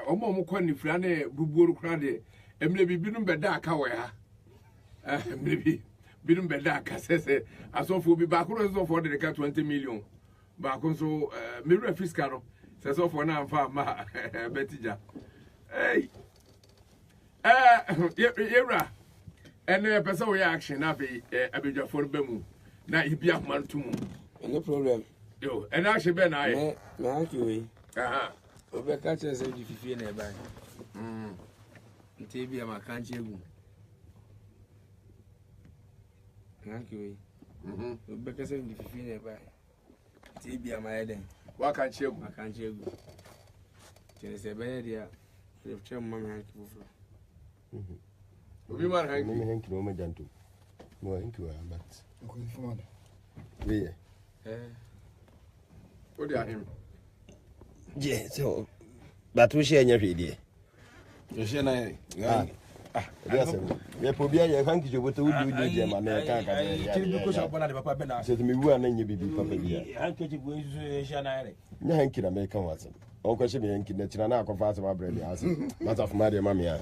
omo ko ni fra ne bubuoru kra de emle bibinu be da aka we ha emle bi binu be da aka sese asofo bi ba ko so for de ka 20 million ba ko so mirror fiscal no sese for na amfa ma betija yewra ene pesa we action na be abedwafo be mu na ibi ahman tumu no problem yo ene action be na aye me haki we obe ka che se di fifie na e ba nte bi ama kan che egu haki we obe ka se di fifie na e ba nte bi ama eden wa kan che egu chere se be dia refche mama haki bufro obi man haki me hanki no majanto mo hanki wa but okay fine we o dia him je so but we share nya hwedie you share na yes me po bia ye hanki jo boto udi je ma na ka ka kiri bi ko so bana de papa be na se me wu ana nya bibi papa bia hanki ji bo so share na nya hanki na me kan wasen on question me nki na chira na akofa asema bread as matter of my mama ya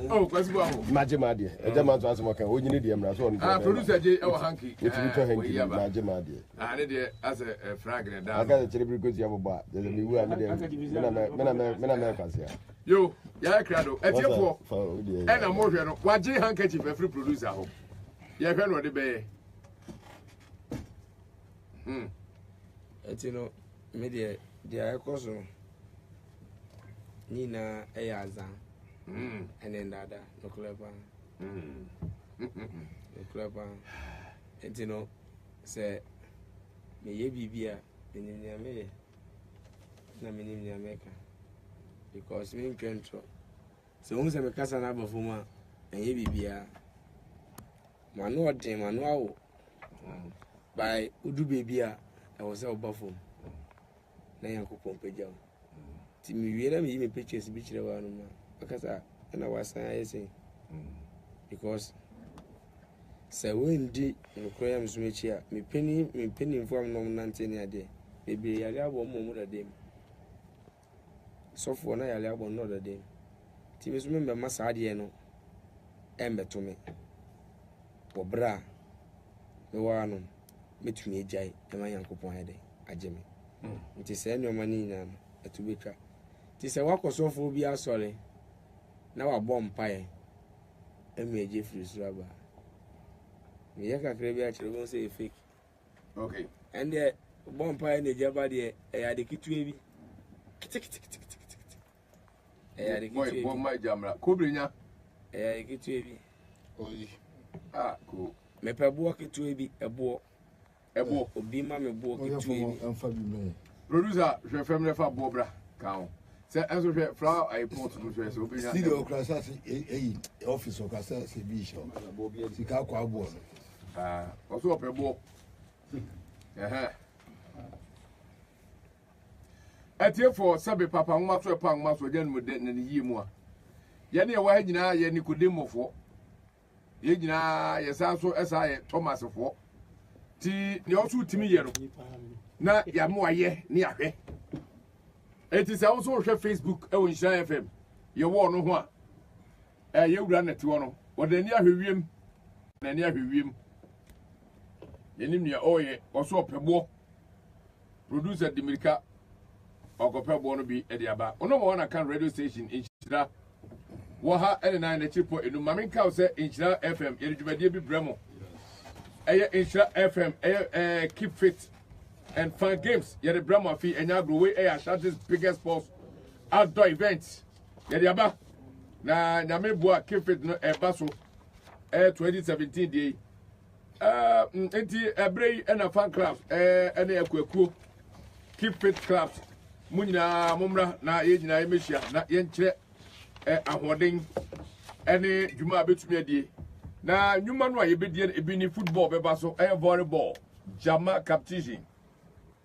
oh kwasi bo maje made e de man to asema kan onyini de mra so on producer je e wa hanky it will to hanky maje made ne de as a frag ne da aga chire bi ko ti aboba de me wu ame de mena kwase ya yo ya krado etiefo e na mo hwe no waje handkerchief e free producer ho ya hwe no de be etino media dia ekoso nina eyaza and dada no clever no clever etino se me ye bibia eninya me na me nya meka because me control so won se me kasa na bafuma enye bibia manu odin manu awo by udu bibia I was out bafum na yankopon pejam ti mi wiera mi pictures bi kire wa no ma akasa na wasan ayese because say when di no kroyam sumechi a mi penny inform no nante ni ade bebe yale abo mo da dem so for na yale abo no da dem ti mi sume ma sa ade no embeto me obra me wa no metumi ejai e ma yankopon hede ageme nti se no mani na atubetwa ti se wakosofo bi asore na wa bom pae emi eje free suraba me yakakre bi a kire gon say fake okay and the bom pae na eje ba de e ya de kitue bi kitik e ya de kitue boy my jamra kobrenya e ya de kitue bi oyi cool me pe bo kitue bi ebo obi ma me bo kitue bi amfa bi me producer je fem le fa bo bra kan se enso hwe fra airport no hwe se obenya studio klasa office klasa se bi show sika kwa abo oso ope bo atie for sabe papa nwa so pa nwa so je no de ne yi mu a ye ne wa nyina ye Nikodemofo ye nyina ye sa so esa ye Thomas fo ti ne oso timi ye no na ya mo aye ne ahwe eti se wo so hwe Facebook e won Nhyira FM ye wo no ho a ye wura na ti wo no wo de ni ahwewiem na ni ahwewiem ye nim ne oye oso opebo producer Dimirika okopebo no bi e de aba ono mo na kan radio station Nhyira wo ha ene na chipo enu maminka wo se Nhyira FM ye djubadie bi bremo eye Nhyira FM keep fit and fun games. Yeah, the Brahma fee and Yagro Air Shanty's biggest sports outdoor events. Yeah, the Abba. Na Namibua keep it no a basso 2017 day. Enti Bray and a fan clubs, and a quick keep fit clubs. Munina Mumra, na Yena Emisha, na Yenche, a hoarding any Juma Bitmedi. Na Newman, you be the football, Bebasso, a volleyball, Jama Captition.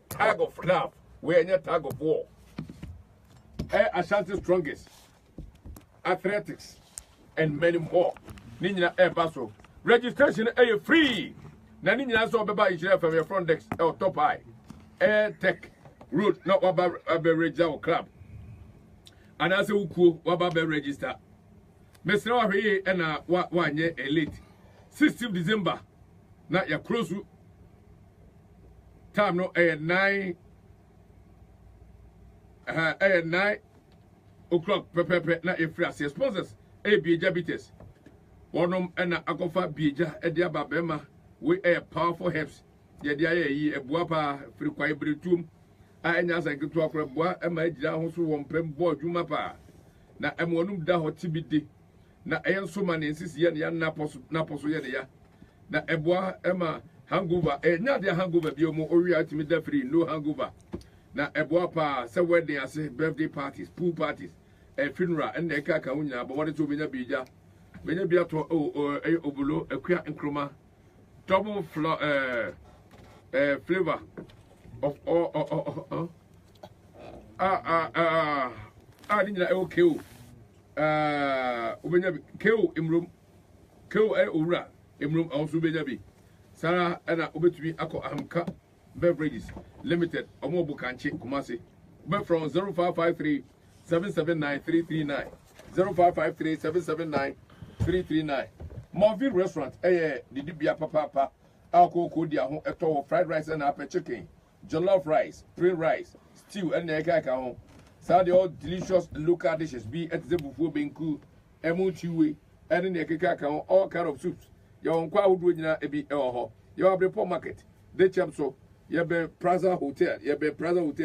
Tag of love, we are not tag of war. Ashanti strongest, athletics, and many more. Nina Air Basso. Registration is free. Nanina saw Baba is from your front desk or top high. Air Tech Road, not Waba Beverage Club. And as a Uku, Waba register. Mr. Wahi and a 1 year elite. 16th December, not your close. Time no 9 o'clock pepe na efra sponsors bieja bites wonom na akofa bieja e dia babema we powerful helps ye dia yi ebua pa firi kwai bretum a enya sanketo akora bua e ma agira ho so wo mpem bo adwuma pa na emonum da hoti bide na enso ma ne nsisi ye ne ya na poso ye ne ya na ebua e ma hangover nya de hangover bi omo ori atimi da free no hangover na eboa pa se wedding ase birthday parties pool parties funeral and the kaka unya but what to benya bija benya bia to obulo akua nkroma double flavor of dina okay obenya keo imrum keo owura imrum also benya bi Sarah and Obetui Ako Amka Beverages Limited, Omo Bukanchi, Kumasi, but from 0553 779 339 0553 779 339 Marvin restaurant didi bia papa alcohol dia ho eto fried rice and apple chicken jollof rice plain rice stew and eka ho so all delicious local dishes be at the buffo benku emuchiwe and eka ho all kind of soups your nkwa hodo nyina ebi ho your abreport market de cham so ye be Plaza Hotel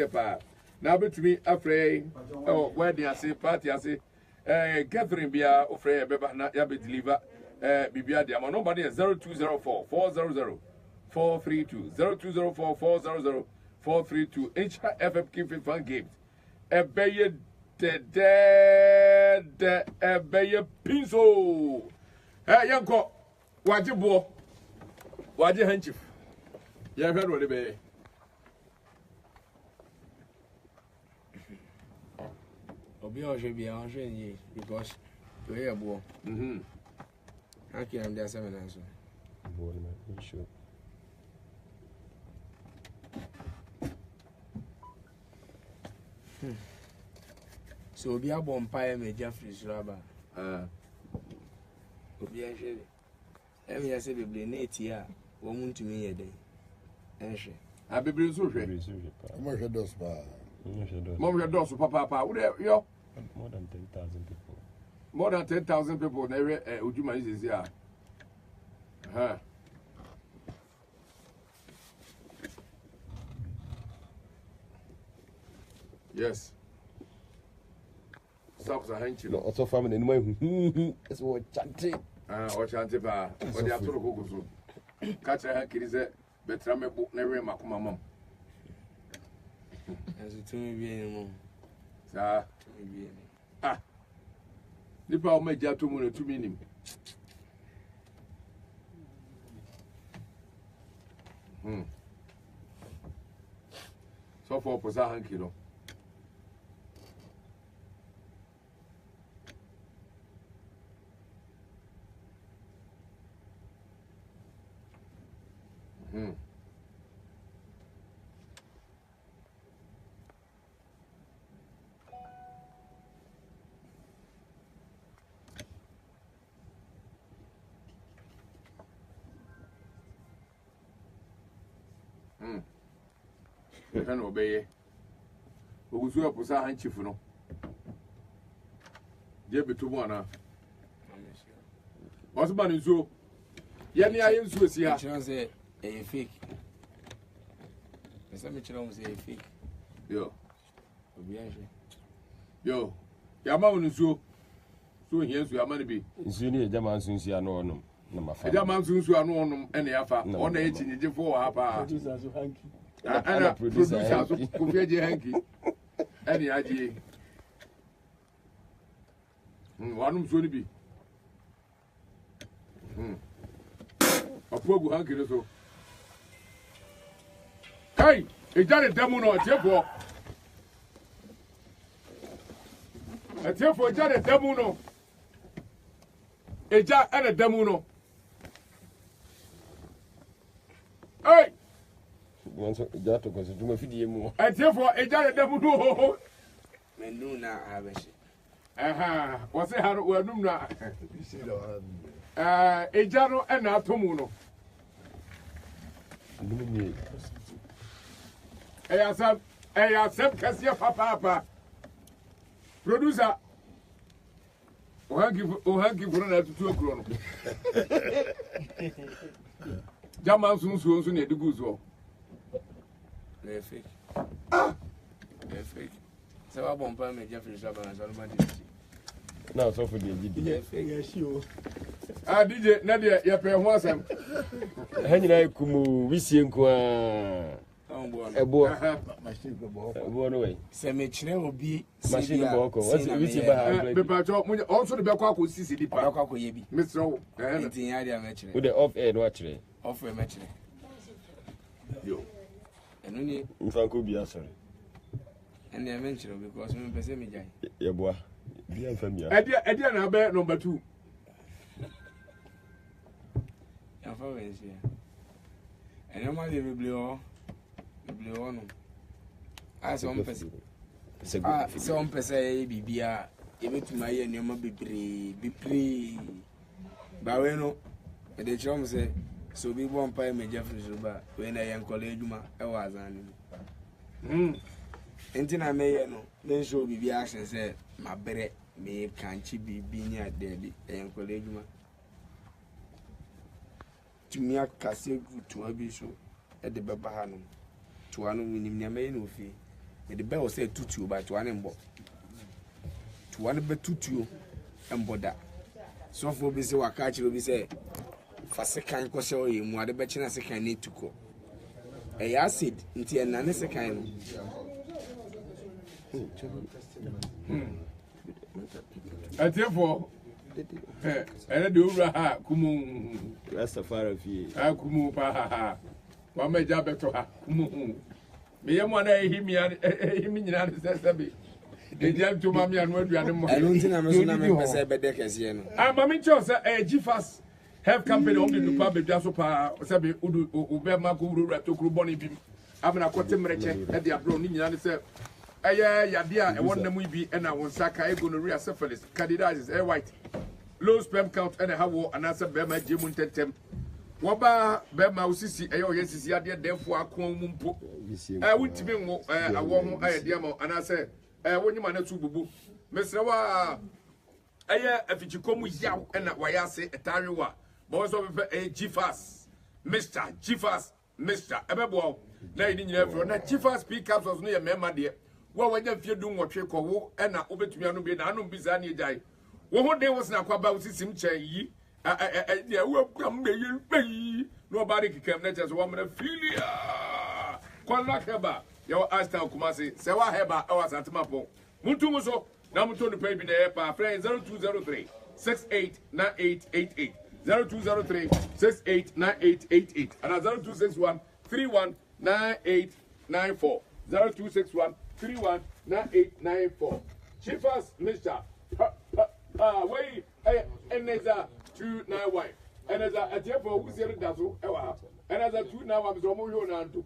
pa na betumi afrey where they say party say Catherine bia ofrey beba na ya be deliver bibia dia my number is 0204 400 432 0204 400 432 HFF Keep Fun Games ebeye de ebeye pinso yanko waje hanchif ya hwero le be obi o je bia on je ni because to hear bo how can am there 7 and so Boy, man, sure. so obi abom pae me Jeffrey Suraba obi a je em ya se bebre na etia wo mu ntumi ye den enhwe a bebre so hwe Mo hwe dos pa. Mom your doors papa yo More than 10,000 people. more than 10,000 people na ujuma is here yes stops a hench No, also family in my it's what chanting. o chante ba o dia toro gogo so catch a hankiri say betra me bo na we makoma mom as to me bi ni mo sa to me bi ni nipa o meja to mu na tumi nim so for posa hankiro Can obey. We will put our handkerchief. No, dear Betumana. What's about you? So, Yanni, I am Swiss here. say a fake. Some children say a fake. Yo, obi a je yo, Yama so here's your money be. Zuni, Jaman Sunsia, no, no, no, A Yaman soon so I know any alpha on the 18 for half Jesus, so hanky. and a producer so Kufi hanky. Any idea? One soon be. A poor hanky so. Hey, it's done a demo no therefore. A therefore, John a demo no. A jar and a demo no. Hey! Once that was to my video. And therefore, a jar a demo no. me nu na abeshi Aha, what's it? How do we know now? You see the one. A jar and a tomuno. I accept Cassia Papa. Producer. Ohangi for another 2 o'clock. Jaman soon near the goose. me fake me fake so I bomb me Jeffrey Suraba and Solomon Dixie Now, so for the DJ. Yes, you. DJ, Nadia, you pay once. Henry Kumu, we see him. A boy, Machine go ball. one away. se me chere obi Machine Boko. What's the which But also the back with CCD. akwa koye bi Mr. ntin ya dia me chere with the off air, watch it. offer me chere Yo. enu ni In Franco be sorry. ene me chere because me pese me jai Yeah, boy. Be familiar. Eddie and Abe number 2. ya fa we nsia ene ma de beble o no as on pese so on pese bibia ebetuma ye nneoma bebre ba we no e de chom se so bi bon pa me jafri so ba we na yen kola eduma e wa azan ni enti na me ye no me so bibia action se mabere me kanchi bibi ni ade bi yen kola eduma tumi akase gutu abi so e de beba ha no to anu minim ne me no fi e de be o se tutu ba to anu mbo to anu be tutu emboda so for be se waka chi be se fa sekan ko se o ye mu ade be chi na sekan ne tuko e ya acid nti e na ne sekan no atefo ene de ura ha kumu Rastafari fi kumu pa ha wa me ja beto ha kumu me yemo na himi nyina ne sesabe de jam to mami anu aduane mo enu nti na me so na me pese be de kese no mami cho se GFAS Health Company on the dupa be dwaso pa sabe ube ma ko uru ratokuru boni bim amna kote mreche e de abro ni nyina ne se yade a won na mu bi na won saka gonorrhea syphilis candidiasis white low sperm count and how and answer be ma jemu tentem wo ba be ma usisi oyesisi ade defo akon mu mpo wutimi wo awo ho ayede ma anase wonyima na tu bubu mesre wa afichikomu yaw na wayase etanwa bo so be GFAS Mr GFAS Mr ebebo na yini nyina fro na GFAS pick ups no ye mema de wo wanya fie du nwotwe ko wo na obetumi anu bi na anu biza na ejai wo ho de wo sna kwa ba usisim chen yi ya wo kwam be yi pe no body kikam na just wo mna filia kwala keba yo asta kumasi se wa heba e was atmapo muntu muso na muntu no pay bi na e pa friend 0203 689888 0203 689888 and 0261 319894 0261 319894 GFAS Mr. Way Eneza 291 Eneza Atiefo Wusiri Dasu Ewa Eneza 291 Zomo Yonanto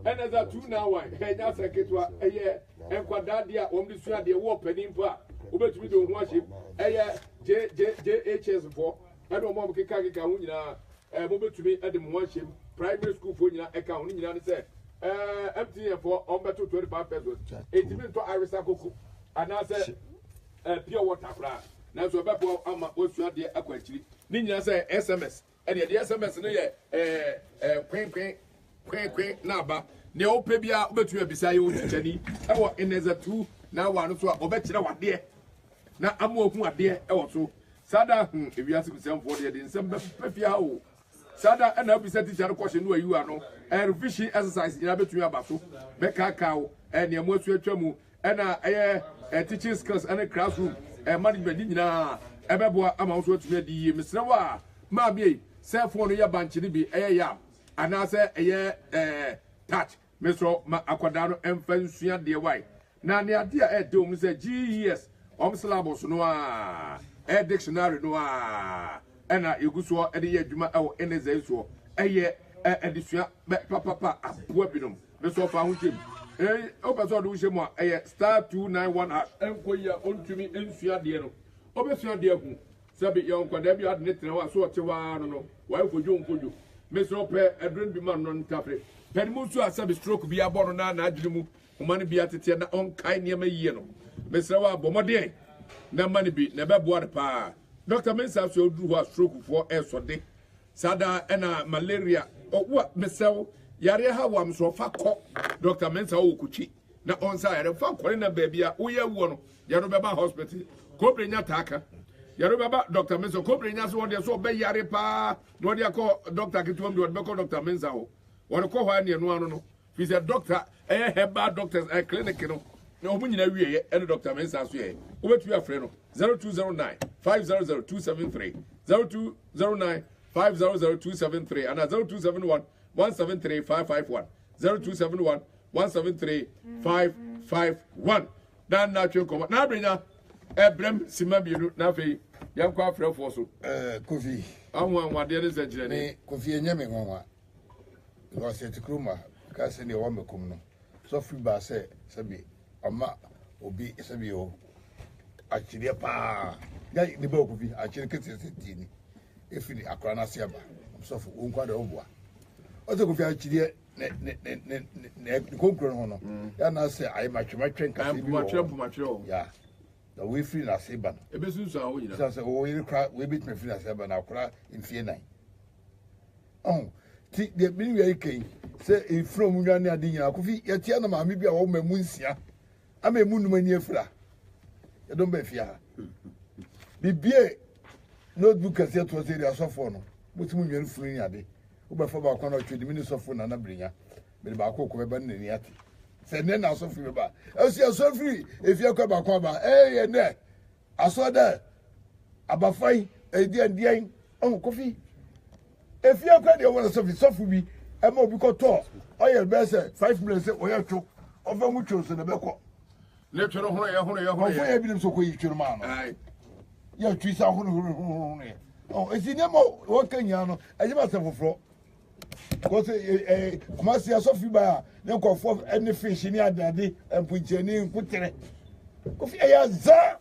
Eneza 291 Enya Seketwa Eye Enkwadadia Omdisua de Wo Penimpa Ubetumi do Worship Eye JHS for Edo Mom Kika hu nyina Mobetumi Edem Worship primary school for nyina eka hu nyina ne se MTN for ombeto 25 pesos. 80 to Irisa Coco. And I said, pure water. Now, so about ama osu de akwachiri. Ni nyina say SMS. And the SMS no ye kwen na ba. Ne o pe bia obetu ebisa ye o tichani. E wo Eneza 2 na wa no so obekire wade. Na amu ohu ade e wo so. Sada ewiase kusemfo de nsem befia o. Sada and I'll be set teacher question where you are no and fishing exercise in between abaso beka cow and your most tramu and teaching skills and a classroom and management na ebeboa amount to the Mr. Wa ma be cell phone ya banchi bi yam and I say touch Mr. Aquadano and Fensuya dear white. Now near dear dome say GES syllabus no dictionary no ena eguso ede ye adwuma ewo Eneza eso eye edisua papa aboa binom me so fa ho tem obaso do hye mu a eye *291# enkoya ontumi ensua de no obesua de ahu sabe ye onkwada bi ade ne tena wa so otewa no wa efodwo me so pe edren bi man no ntafre pedimu so asabe stroke bi abono na adwumu omane bi atete na onkai ne ma yie no me sra wa bomode na mane bi na beboa de pa Dr. Mensa so do a stroke for esode sada ena malaria wa mesel yare ha wa mso fa ko Dr. Mensa o kuchi na onsa yare fa ko na baabia wo ya wo no yaro beba hospital ko brenya taka yaro beba Dr. Mensa ko brenya so de so be yare pa no de ko Dr. Kitom de be ko Dr. Mensa o wo ko ho ane no no fi say doctor heba doctors clinic no na omu nyina wie e Dr. Mensa so ye wo betu afre no 0209 500-273 0209 500-273 and 0271 173 551 0271 173 551 dan na twen koma na brenya ebrem sima bienu na fe yam kwa afre fo so Kofi anwa de ne sagire ne Kofi enyame nwanwa because it kruma ka se ne wa mekum no so free ba se bi ama obi esabi o achire pa ya ni ba ko bi achire kete seti ni efiri akora na se aba sofo o nkwa da oboa o se ko fi achire ne konkro no no ya na se ai matwetwe nka se bi matwe ya da we free na se ba no ebe sunsun awo nyina so o yiri kra we bit me free na se ba na akora mfie 9 oh ti de bi wi kai se e from nwane ade nyina ko fi ya tia na maame bi a wo mamu nsia ama emu numa ni efra ya don ba fia bibie notebook ase to se dia sofo no mutumu nwane furu ni ade wo ba fa ba kwa na twedi mini sofo na na brinya be ba ko be ba nani ate se ne na sofo be ba esi sofo efia kwa ba kwa ba ye ne aso da abafai edian on kofi efia kwa de wo sofo bi e ma obi ko to oye be se 5 minutes oye twu ofa mu twu so ne be ko le twero hono ye ofo ye bi nem so ko yi twero ma no ai ya twi sa hono ne oh esi ne mo wo kanya no aje ba se foforo ko se kuma se asofi ba ne ko fo any fish ni adade empunche ni nkutere ko fi ya za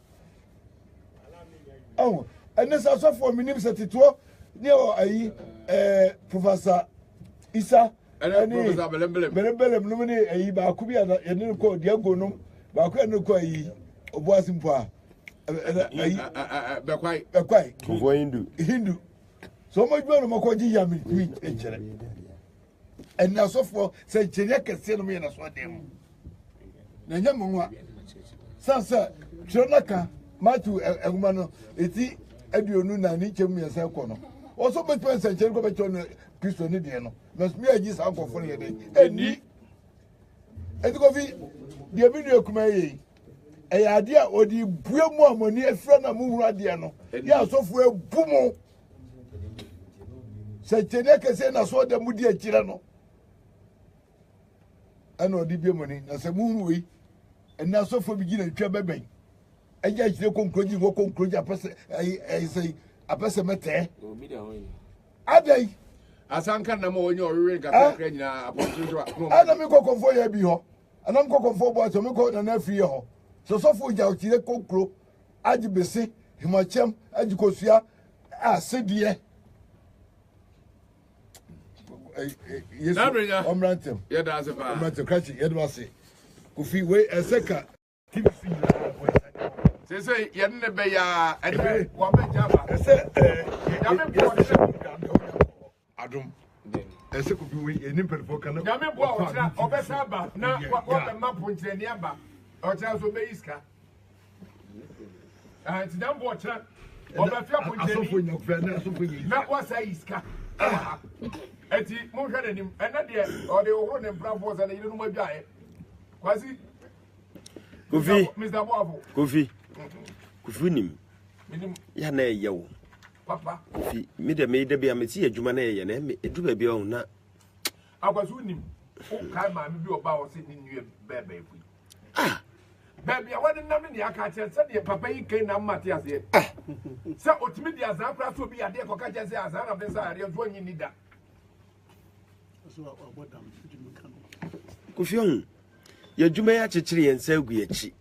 oh ene sa asofi minim se tito ne o ayi professor Isa ene professor belembelem no ne ayi ba ku bi ya ne ko diago no ba ku ne ko ayi obuasi mpo a bekwai for hindu so mo gbe no mo ko ji ya mi enchere en na so for se chenye kese no me na so dem na nya mo nwa sansa chronaka matu eguma no eti aduonu na ni chemu ya se ko no o so be pen se chenye ko be chono kristo ni de no mas mi aji sa ko fo ne de eni eti ko fi de bi ni ekuma yi eya ade a odi bue mu amoni efra na mu huru ade no ya asofo ebu mu se chenye kese na so de mu di akire no ana odi bie moni na se mu huru wi ena asofo bi gina twa beben eja akire konkroji wo konkroji apese sei apese mete adai asanka na mo onye orire gata kra nyina aponto ana mi ko konfo ya bi ho ana mi ko konfo bo aso mi ko na na fi ho so sofo ja akire konkro ajibese himachem ajikosua asedie yesu omrantem ye da se pa omrantem krachi ye do ase kofi we eseka tv se ye ne be ya ene wa be jaba ese ya me bo adum ese kofi we eni perfo kana ya me bo o tira obesa ba na wa be mapo ntirani aba o tira so be iska ti dan bo tira o be fia po ntirani asofo nyakufra na asofo yi na wa sa iska eti mo hwe na nim ena de o de wo ne mprafo sa na yire no ma dwae kwasi Kofi Mr. Boavo Kofi nim minim ya na yewo papa Kofi me de bia me ti adwuma na ye na me edu ba bia na akwasu nim o kai ma me bi oba wo se ni nue bebe efu bebe a wade na me ne aka che se de papa yi kai na mate ase se otimi de azan kra so bi ade ko ka che se azan na be sa ade zo nyi ni da so abodam fitimu kan Kofi on ya adwuma ya chechire ye nsa gu yachi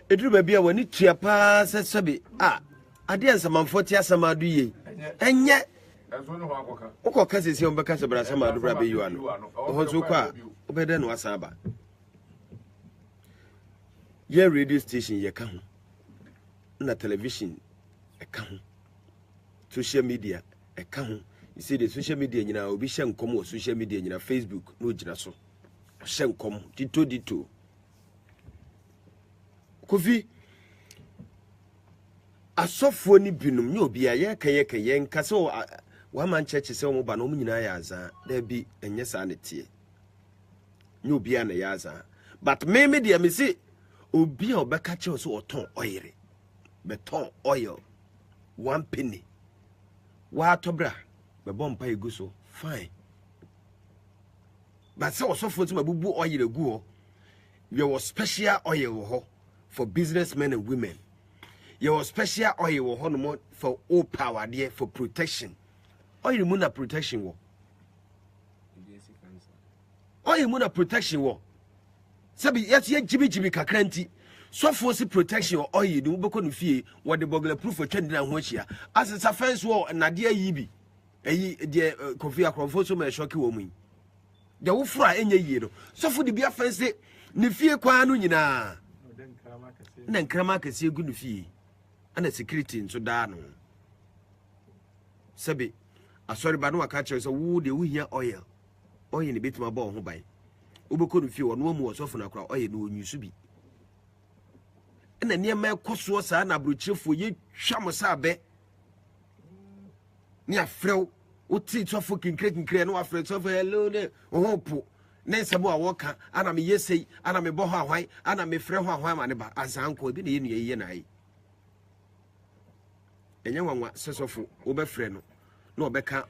edu ba bia wani tua pa sebe ade ansamanfo ti asamadu ye enye enso ne ho akoka uko sisi on beka sebra samadu bra be yuano oho so kwa obede no asaba ye radio station ye ka ho na television e ka ho social media e ka ho you see the social media nyina obi hye nkom o social media nyina Facebook no gina so hye nkom dito Kofi asofo ni binum nye obi aye keye nka so wa man church se wo ba no mu nyina ya azan da bi enye sa ne tie nye obi ana ya azan but me dia me see obi a obeka che so oton oil beton oil 1 penny wa tobra be bompa egu so fine but se osofo ti mabubu oil egu ho there was special oil ho for businessmen and women. Your special oil will for all power there for protection. Oil muna protection wo. Oil muna protection wo. Sabi yes ye jibi kakranti. So for protection or oil no be no fie what the burglar proof for trending and hochia. As it's a fence wall and nadia yibi. Dear Kofi Akrofo so me shocky woman. The ufra enye yero. So for the bia fence ni fie kwa no nyina. Na nkrama kase gu no fie. Ana security so da no. Sabi asori ba no aka kire so wo de wo hia oil. Oil ni betima ba ho ban. Ubeko no fie wo no mu osofo na kra oil no onyu su bi. Na niema ekoso sa na brochefo ye hwam sa be ni afrew oti tofo kinkre no afrew tofo hello ne ohopo ne nsebo a woka ana me yesei ana me bo ho ahwan ana me frɛ ho ahwan ma ne ba azanko bi ne ye nuye na yi enye nwanwa sesofo wo be frɛ no na obeka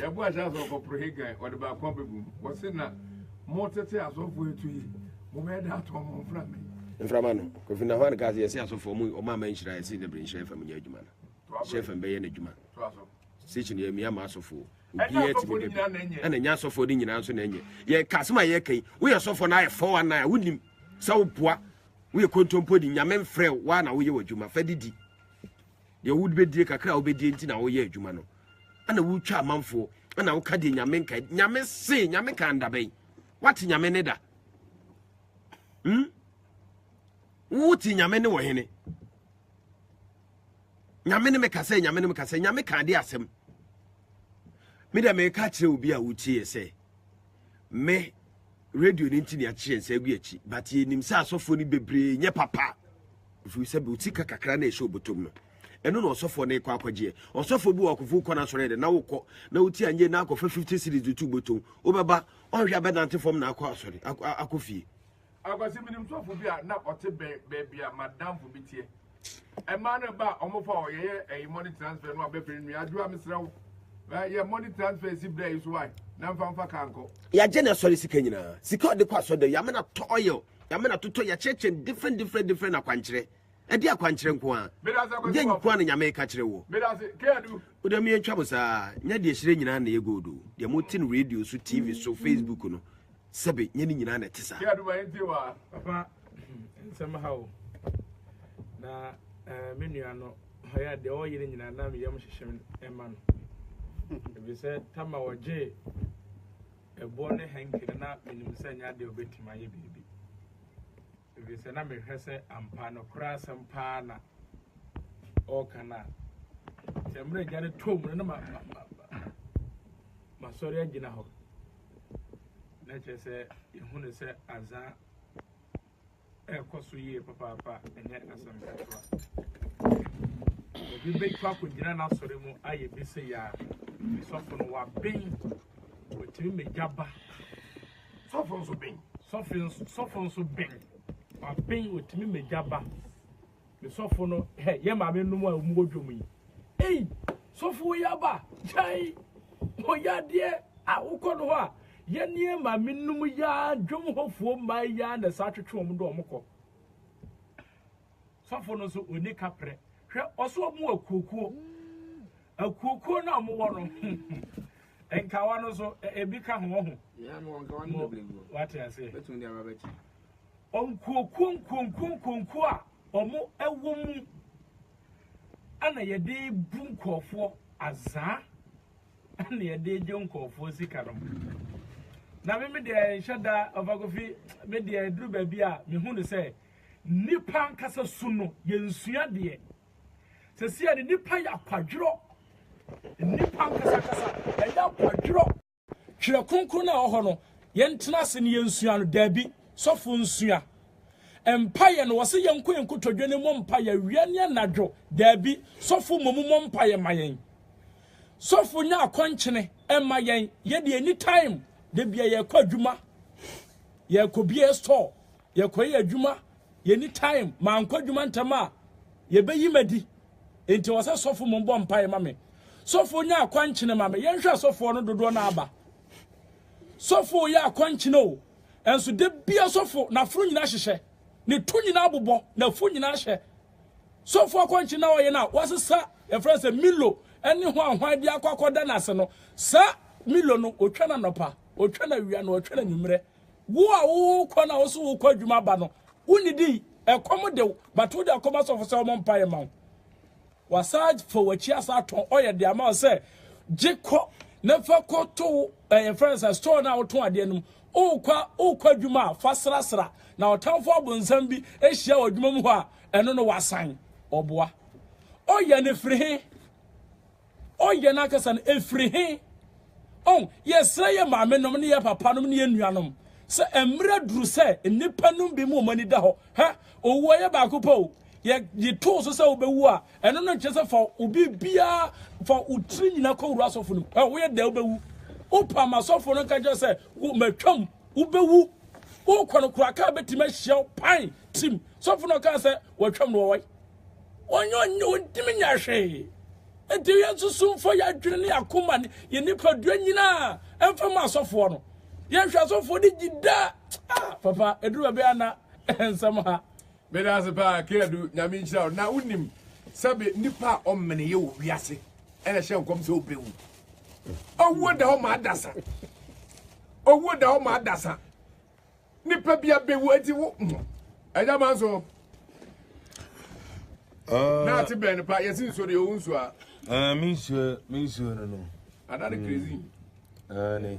ya bu aja so ko prohigan o de ba kon bebu wo se na mo tete asofo etu yi mo me da to mo fra me Inframano, Kofina Juan Gazi, yes, as for me, or my mention, I see the brain chef and Yajuman. Chef and Bayan Juman. Sitting near me, a mass of food. And a yas of food in answer. Ye, Casma Yeke, we are so for night 4 and 9, wouldn't him so poor. We are going to put in Yamen Frey, one away with Juma Fedidi. You would be dear Cacao be dating our year, Jumano. And a wood charm for, and I'll cut in Yamenka, Yamen say, Yamenka and Abbey. What in Yameneda? Wuti nyamene wo hene nyamene me kase nyame kan de asem me da me ka kire obi a wuti ese me radio ni ntini a kire nsa gu achi but ye nim sa asofo ni bebre nye papa fu se be uti kakakra na esho botom no eno no osofo na ikwa akwaje osofo bi wakofu kɔ na sore de na wokɔ na uti anye na akɔ 50 series tu botom obeba onhwa benante form na akɔ asore akɔfie akwasi minim so bi a na ote be a madam fo bitie e ma na ba omofa oyeye money transfer no abefre nu adu amsrew ye money transfer si bra is why na mfa kanko ya je na sori sika nyina sika de kwa so de ya me na toyo ya me na toto ya cheche different akwankyere e de akwankyere nko a je nkwa na nyame ka kyere wo bedase keadu oda mi entwa bosa nya de hyire nyina na ye godo de motin radio so tv so facebook no sebe nyeni nyina na tisa keadu ba enti wa papa somehow na menu ano hoya de oyire nyina na me yam hyehyem ema no be say tama woje ebo ne hankire na menim say nya de obetima ye bibi be say na me hwese ampa no kra sampa na o kana temre gane tom na ma sorry agina ho na che say ehunu say aza ekoso ye papa enye asampa obi be kwa ko gina na sori mu aye bi se ya sofo no wa ben otimi megaba sofo so ben wa ben otimi megaba me sofo no he ye ma me num a mu odwom yi sofo ya ba chai o ya de a ukodo ho a ye nie ma me num ya dwom hofuo ma ya na sa twetwe om do omko sofo no so oni kapre hwe oso mu akukuo na mo wo no enkawa no so ebi ka ho ya no enkawa no blengo what I say betun dia babachi onkuokuo a omo ewo mu ana ye de bu nkofo aza ana ye de je nkofo sika no na me de shada ovagofi me de duru ba bi a me hu ne say nipa nkasa suno ye nsua de se sia ni nipa ya kwadworo nipa nkasa ya kwadworo hwere kunkun na ho no ye ntena se ne ye nsua no dabi sofo nsua empaye no wose ye nkotodwe ne mo mpaye wi ne anadwo dabi sofo momumo mpaye mayen sofo nya akonkyene emayen ye de anytime de bia ye kwadwuma ye kobie store ye koye adwuma ye anytime ma nkwadwuma ntama ye beyi madi enti wose sofo mombo mpaye mame sofo nya akonkyene mame ye nhwe sofo no dodo na aba sofo ya akonkyene o enso de bia sofo na furu nyina hyehye ne tu nyina abobɔ na fu nyina hye sofo akonkyene na oye na wasesa e friend say milo eni ho ahwan bia akwakoda na ase no sa milo no otwa na nopa otwa na wia no otwa na nyumre wo a wo kɔ na wo so wo kɔ adwuma ba no unidi ɛkɔm de but wo de akɔma so for sɛ ɔmo mpa yɛ ma wasaj for wachi asa ton oyɛ de ama sɛ jekɔ na fa kɔ to friends store na wo ton ade num o kwa adwuma fa srasra na otamfo abonsam bi ehia wo adwuma mu hɔ a ɛno no wasan ɔboa oyɛ ne frihe oyɛ na kasa no efrihe on yɛsrɛ yɛ maame nom ne yɛ papa nom ne yɛ nuanom sɛ emra duru sɛ nipa nom bi mu ɔmani da hɔ ha owu yɛ baako po yɛ to so sɛ obewu a ɛno no nkyɛ sɛ fa obi bia fa utri nyina kɔ wura sɔfo no wo yɛ da obewu opa ma sɔfo no ka gye sɛ wo matwam obewu wo kɔ no kura ka betima hia pan tim sɔfo no ka sɛ watwam no wɔwai onyo ntimi nya hwe enti yɛ susumfo yɛ adwene ne akoma ne yɛ nipa dua nyina ɛmfa ma sɔfo no yɛ hwɛ sɔfo de gida papa eduru be ana ensam ha me da se pa kedu nyame nchira na unim sabe nipa omene ye wo wiase ene hye nkom se obewu owo da ho ma adasa nipa bia bewu enti wo eja manso na ti ben pa yesin so de onsu a minsu no adare crazy ne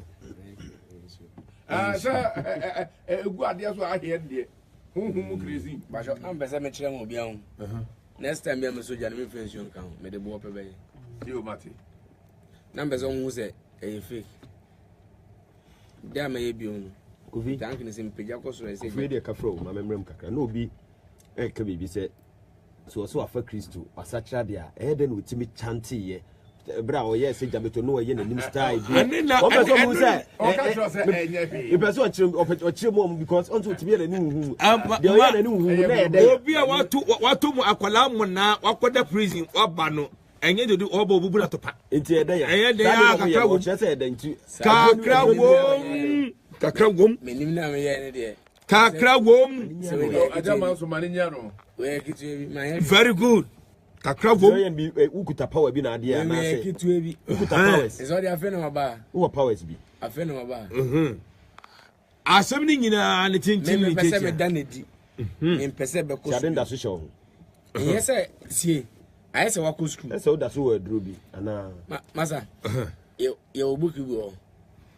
sɛ egu adeɛ so ahɛ deɛ honhom crazy basho am pese me kyerɛ mo bia ho next time bia me soja no me pension ka ho me de bo pɛ bɛyɛ yo mate na pese ho sɛ ɛyɛ fake da me yɛ bio no kofi tank ne sim peja ko so sɛ kofi de ka fro ma memrem kakra na obi ka bibi sɛ so afa Kristo asakra de a ɛyɛ de no timi chante ye bra o yes jabeto no ye nanim style bi o be so mu say o ka tro say enya bi e person ochire mo because on to tibi na ni hu de o ye na ni hu na ye de obi a watu mu akwala mu na wakoda prison oba no enye de oba obubu na topa enti ye de ya enye de ya kakra wo say de nti kakra wom menim na me ye ne de kakra wom adama so mane nya no we kitu bi my very good kakra wom so ye bi ukuta power bi na ade ya na say kitu bi ukuta powers is all the afena maba wo powers bi afena maba asem ni nyina ne tintin ni pese me danedi me pese be ko so da so show yes sie I say wako school ese o da so we dro bi ana masa your book go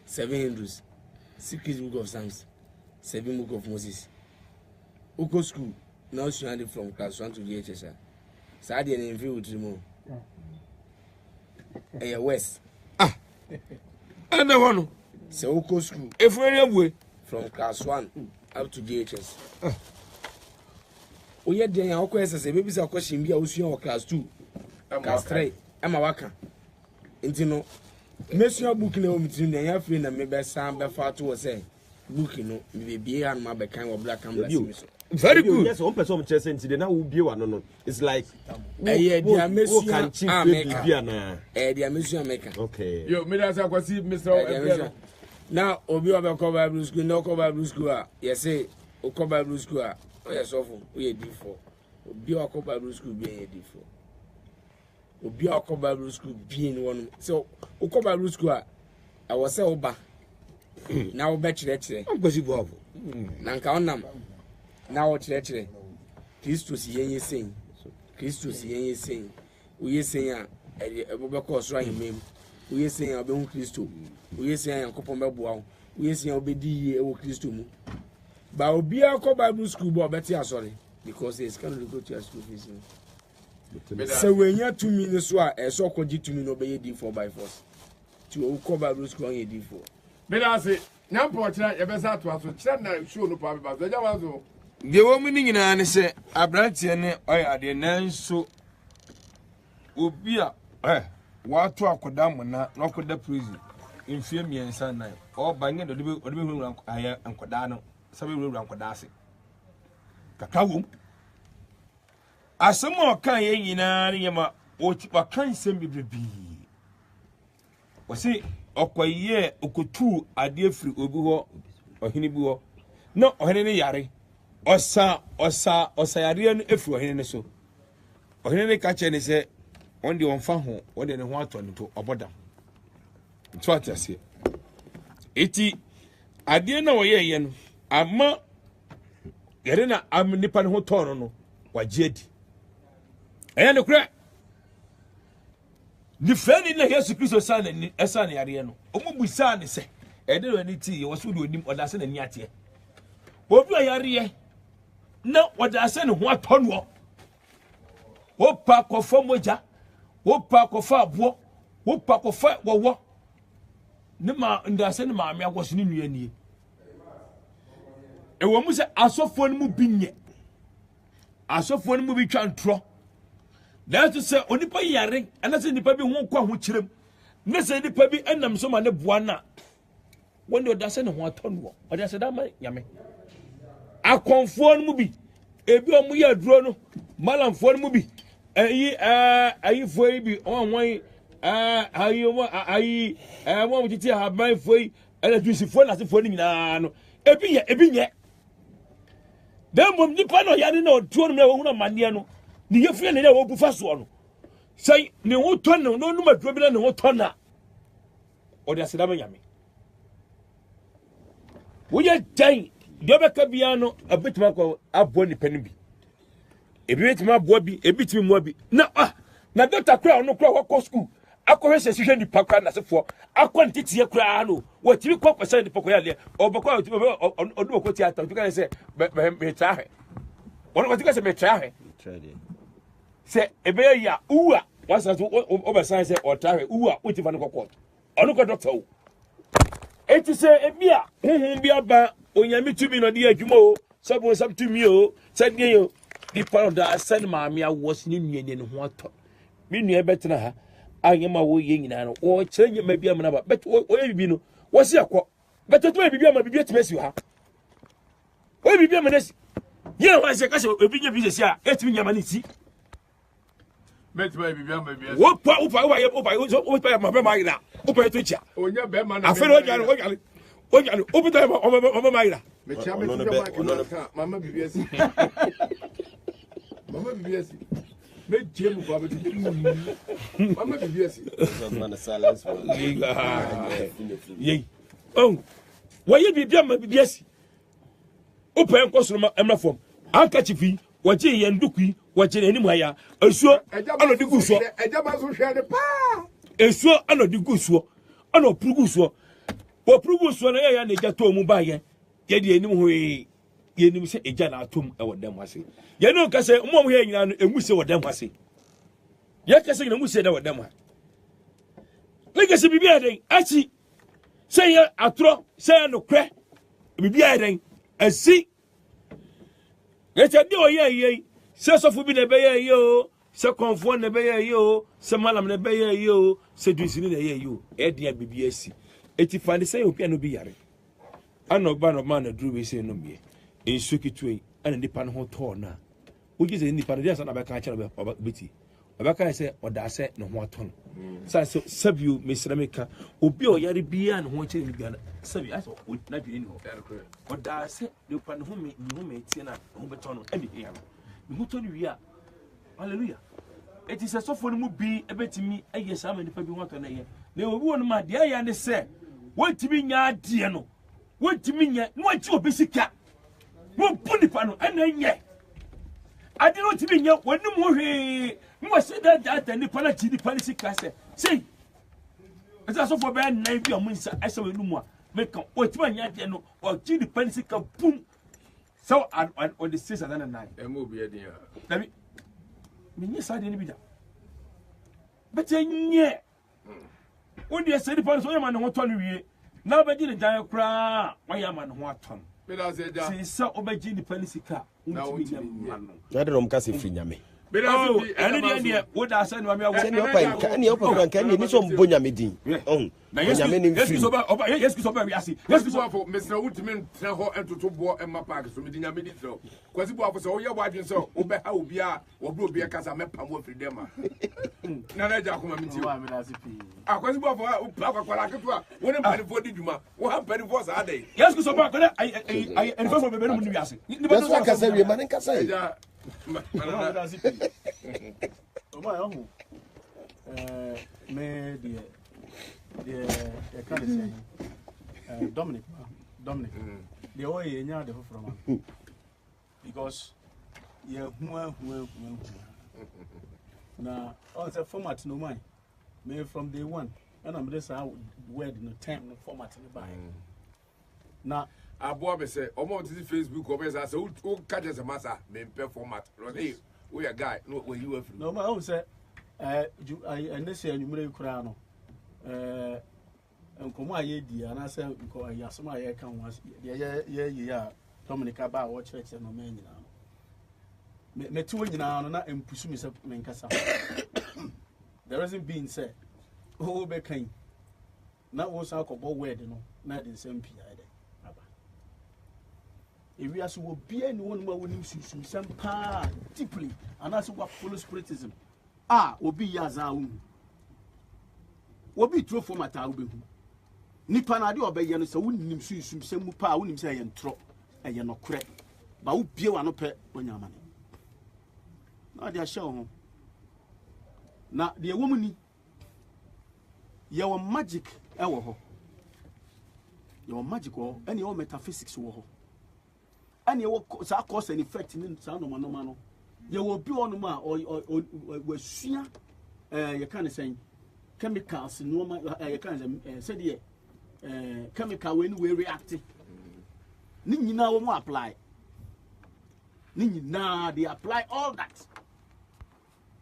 7 Hindus 6 book of Psalms 7 book of Moses uko school now studying from class 1 to GHS sa de na mfi utrimo west ene hono se uko school efuere abue from class 1 up to GHS oye den ya okọ ss baby sa okọ shimbi a osua class 2 class 3 ama waka enti no mesua book na o mitrim na ya free na me be san be fa to say book no me be an ma be kan wo black and black so very good yes one person chese enti de na wo bie wa no it's like dia mesua can chief bibia na dia mesua meka okay yo me da sa kwasi Mr. na obi obe ko Bible school no ko Bible school a yes say o ko Bible school a o yes ofo o ye D4 obi o ko Bible school bi ye D4 obi o ko Bible school bi ni won so o ko Bible school a I was say oba na o be kire amgosi bo abo na nka onam na o kire Kristo si yenye sen o ye sen a e bo ko so ahemem o ye sen a be hu Kristo o ye sen a Yankopon be boa o ye sen a obedi e wo Kristo mu ba obi akọ Bible school bo beti asori because it's kind of go to school fees so when you 2 minutes so e so ko gi 2 minutes obey D4 by force to o ko Bible school on D4 me da se nyampo kira ye be sa to aso kira na show no pa be ba so ja wa so de wo mu ni nyina ne se abrantie ne oy ade nanso obi a wato akoda mu na akoda prison mfie miensa nan o banye do de be hu ankoda no sabe wura ankoda ase kaka wom asem o kan ye nyina ne yema o chipa kan sem bibrebi wose okoye okotu ade afiri obi ho ohene bi ho no ohene ne yare osa yare no afiri ohene ne so ohene ne ka che ne se on de on fa ho on de ne ho ato ne to obodam to atase eti ade na wɔyɛ yɛ no ama yɛre na am nipa ne ho tɔn no wagye adi ɛyɛ ne kura ni fɛni na Yesu Kristo sa na ni ɛsa na yare no ɔmo busa ne sɛ ɛde no ani ti wɔ so de onim ɔda se na ni ateɛ obi a yare na ɔda se ne ho atɔ no wopa kɔfa mogya wopa kɔfa aboɔ wopa kɔfa wɔwɔ ne ma ndase ne maame akɔso ne nua nie ɛwɔ mu sɛ asɔfoɔ no mu bi nyɛ asɔfoɔ no mu bi twa ntorɔ na ɛto sɛ onipa yare ɛna sɛ nipa bi ho kɔ ho kyerɛm ne sɛ nipa bi ɛnam so ma ne boa na wɔn de ɔdase ne ho atɔ no ɔde asɛ da ma nyame akɔnfoɔ no mu bi ebi ɔmo yɛ aduro no malamfoɔ no mu bi ayifoɔ yi bi ɔnwan mo titi haban foyi ɛna dusifoɔ na asefoɔ no nyinaa no ebi nyɛ dan mom nipa no yare na ɔtuo no na wɔn na maneɛ no ne yɛfia ne na wɔbu fa soɔ no sɛ ne ho tɔ no no numa duro bi na ne ho tɔ na ɔde aseda ma nyame woyɛ dan deɛ ɔbɛka bia no abɛtumi akɔ aboɔ nipa no bi ebi betumi aboɔ bi ebi tumi mua bi na dɔkta kura ɔno kura wɔkɔ school akɔhwɛ sɛ sihwɛ nipa kura nasefoɔ akɔ ne titiɛ kura no wɔtumi kɔ pɛsɛ nipa kɔ yɛ ɔbɛkɔ ɔno wɔkɔ tiata ɔtumi ka sɛ mɛtra hwɛ ɔno wɔtumi ka sɛ mɛtra hwɛ sɛ ɛbɛyɛ yi a uwu a wasan so ɔbɛsan sɛ ɔtra hwɛ uwu a wotifa no kɔkɔ ɔno kɔ dɔkta o eti sɛ ebi a huhun bi aba onyame tumi na ɔde yɛ adwuma o sɛ bo nsam tumi o sɛ deɛ o nipa no da asɛn maame awɔ si ne nua ne ho atɔ me nua bɛtena ha anyama wo ye nyina no wo kyerɛ nyama bi amana ba bet wo ye bibi no wo se akɔ beto to bibi ama bibi atime si ha wo bibi ama nesi ye ho ase ka se obi nya bi se a etimi nyama ne si Metma bibi ama bibi wo pa wo ma be ma ira wo pa to chia onya be ma na afere o jale o bi to ma ira me chia me to mama bibi asi mama bibi asi me jemu kwa beti mama bibi asi man silence ye wo ye bibi ama bibi asi o pa enko so ma emra fom anka chifi waje ye ndukui waje anim haya esuo anodi gusuo ejaba so hwe de pa esuo anodi gusuo ana purugusuo wo purugusuo na ya na eja to mu ba ye de anim hoye ye nim se eja na atom e wodam ase ye no ka se mo he nyina no emu se wodam ase ye ka se nyina mu se da wodam ha lege se bibia den achi se ye atro se ye no kre bibia den asi Ete de oye se sofu bi ne be ye o se konfo ne be ye o se malam ne be ye o se duisini ne ye o e dia bibi asi eti fande se obi no bi yare ana ogba no man na duru bi se no bie ensu kitwe ana nipa no ho to na ogi se nipa no dia sa na be ka kire be beti obaka se oda se ne ho ato no sa so sabio mesrameka obi o yare bia ne ho kire ni bia na sabio aso na dwene ni ho oda se nipa no ho me tie na ho beto no eni ya no ho to ni wi a hallelujah eti se sofo no mu bi ebetimi aye sa ma nipa bi ho ato na ye na obi won ma de ya ne se wontimi nya ade no wontimi nya no anti obi sika wo bu nipa no ana nye ade no timi nya wonim ho hwe mo se da nipa na ti nipa ni sika se sei esa sofo be na bi o munsa esa we numu a meka wotima nya ade no o ti nipa ni sika pum so on the 6 and 9 emo bi ade ya na mi nye sa de ni bi da bete nye wodi ese nipa no so yema ne ho to no wie na obeji ne dan kra wa yema ne ho aton me da se ja si sa obeji nipa ni sika untimi nya no na de rom ka se firi nyame me da se bi ene de woda asa ne ma me awo se ne opa nka ne opa nka ne ni so mbonya medin na nyame ne firi yesu so ba wi ase yesu so afo mesra ultimate tra ho entoto bo emma park so me dinya me di tro kwasi bo afo so wo ye bo adwen so wo be ha obi a wo bro obi kasa me pam wo firi dem a na na ja akoma miti wa me da se pi akwasi bo afo o pa kwakwala ketu a wo ne mpani fo di dwuma wo ha mpani fo sa adai yesu so ba ko ai en fo so be be no mu wi ase ni ba so ka se wi ma ne ka se ja Mana da zipi. O ma yahu. Me de kind of say Dominic Dominic. The way you are the from because you now also format no mind. Maybe from day one, and I'm just word no time no format in the buy. Now, Aboa say, almost this Facebook comments as who catches a massa, may format. Hey, we a guy, no, where you have no, my own say, I say, you may crown. And come my idea, and I say, yes, my account was, yeah, Dominica about what church and no man now. Me two in now, and pursue me some Mencasa. There hasn't been said, oh, be kind. Not was alcohol wedding, not in same PI. If we are so be anyone more winning some power deeply, and that's what full spiritism. Will be Yazaum. Will be true for my town. Nipanadi or Bayan, so wouldn't him see some power, wouldn't say and trop, and you're not correct. But who be one pet when your money? Now they are shown. Now, the woman, your magic, your magical, and your metaphysics war. And you will cause an effect in sound of Manomano. You will be on ma or sheer, you can't say chemicals in normal, you can't say, chemical when we react. Nini now won't apply. Nini now they apply all that.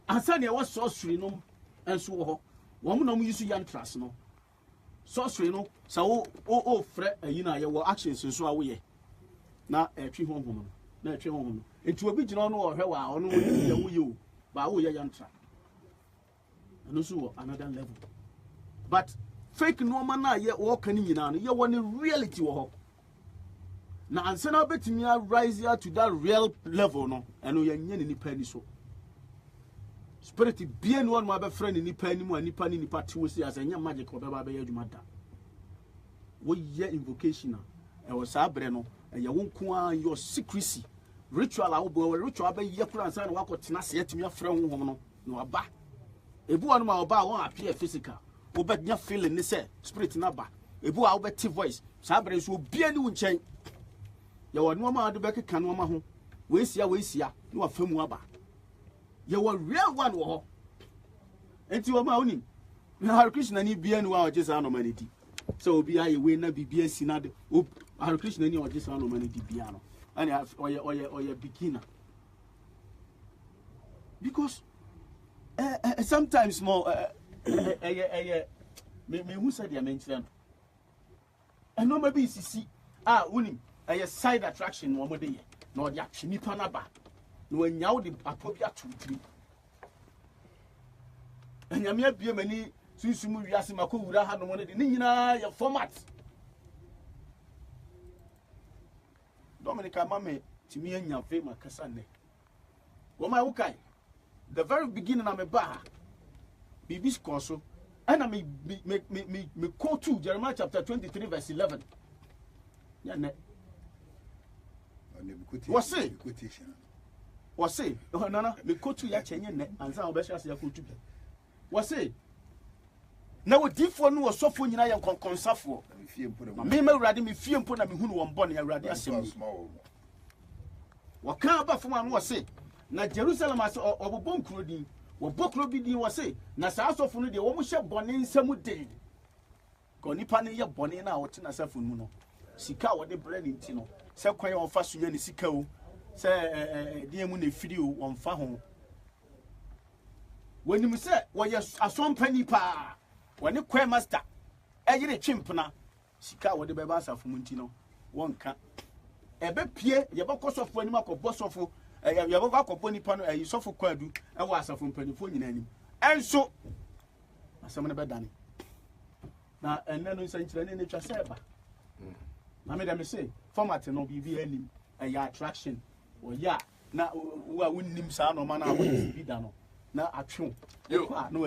And Sunday was sorcery, no, and so one woman used to young trust, no. Sorcery, no, so fret, you know, your actions and so away. Na tree home na tree home it will be no no hwe wa ono you but we yantra and also another level but fake normal na ye wo kan nyina no ye woni reality wo ho na anse na betimi rise to that real level no eno ye nya ni nipa ni so spirit bia no one ma be friend ni nipa ni mu nipa ni nipa ti wo si as nya magic wo be ba be adwuma da wo ye invocation e wo sa bre no and you won't qua your secrecy. Ritual, I will go ritual by your plans and walk with Tenacity to your friend woman. No, a back. If one of my bow appear physical, will bet your feeling this spirit in a back. If you are better voice, Sabres will be a new chain. You are no more the back can woman who waste ya, you are from Waba. You are real one war. And you are my own. Now, Christian, and be any just anomaly. So be I winner be BS Our Christian any or just no money piano. And have or your beginner. Because sometimes more me who said you mentioned. And no maybe see winning a side attraction one more day. No the action ni panaba. No when yaw the appropriate 2-3. And you may be many Susumu Yasimako would have no money in your format. Dominica Mammy, to me and your famous Cassandra. Well, my okay. The very beginning I'm a bar. Bibi's Corso, and I me quote to Jeremiah chapter 23, verse 11. Yeah, what's it? What's it? Oh, no, me quote to Yachin and some best as you could. What's it? Now, what different was so funny, I am consafo. Me ready me fear put me who one bonny, I ready as small. What can't about for one was say? Na Jerusalem as of bone cruding, what book ruby was say, na South of the almost shall bonny some day. Gonipani ya bonny now, what in a self-muno. Sika what the bread in Tino, sell quite on fast to any sicko, say, dear moon, video on Fahon. When you say, well, yes, a swamp penny pa. When you quay master, I get a chimpana. Sika what the babas of Muntino. One cat. A bed pier, your box of when Marco boss of your back of Pony Pano, you suffer quadu, and was from Pennyphone. And so, someone about Danny. Now, and then we sent to the nature server. I made them say, format and no BV any attraction. Or ya, now, who I wouldn't name sound or man, I wouldn't be done. Now, I true.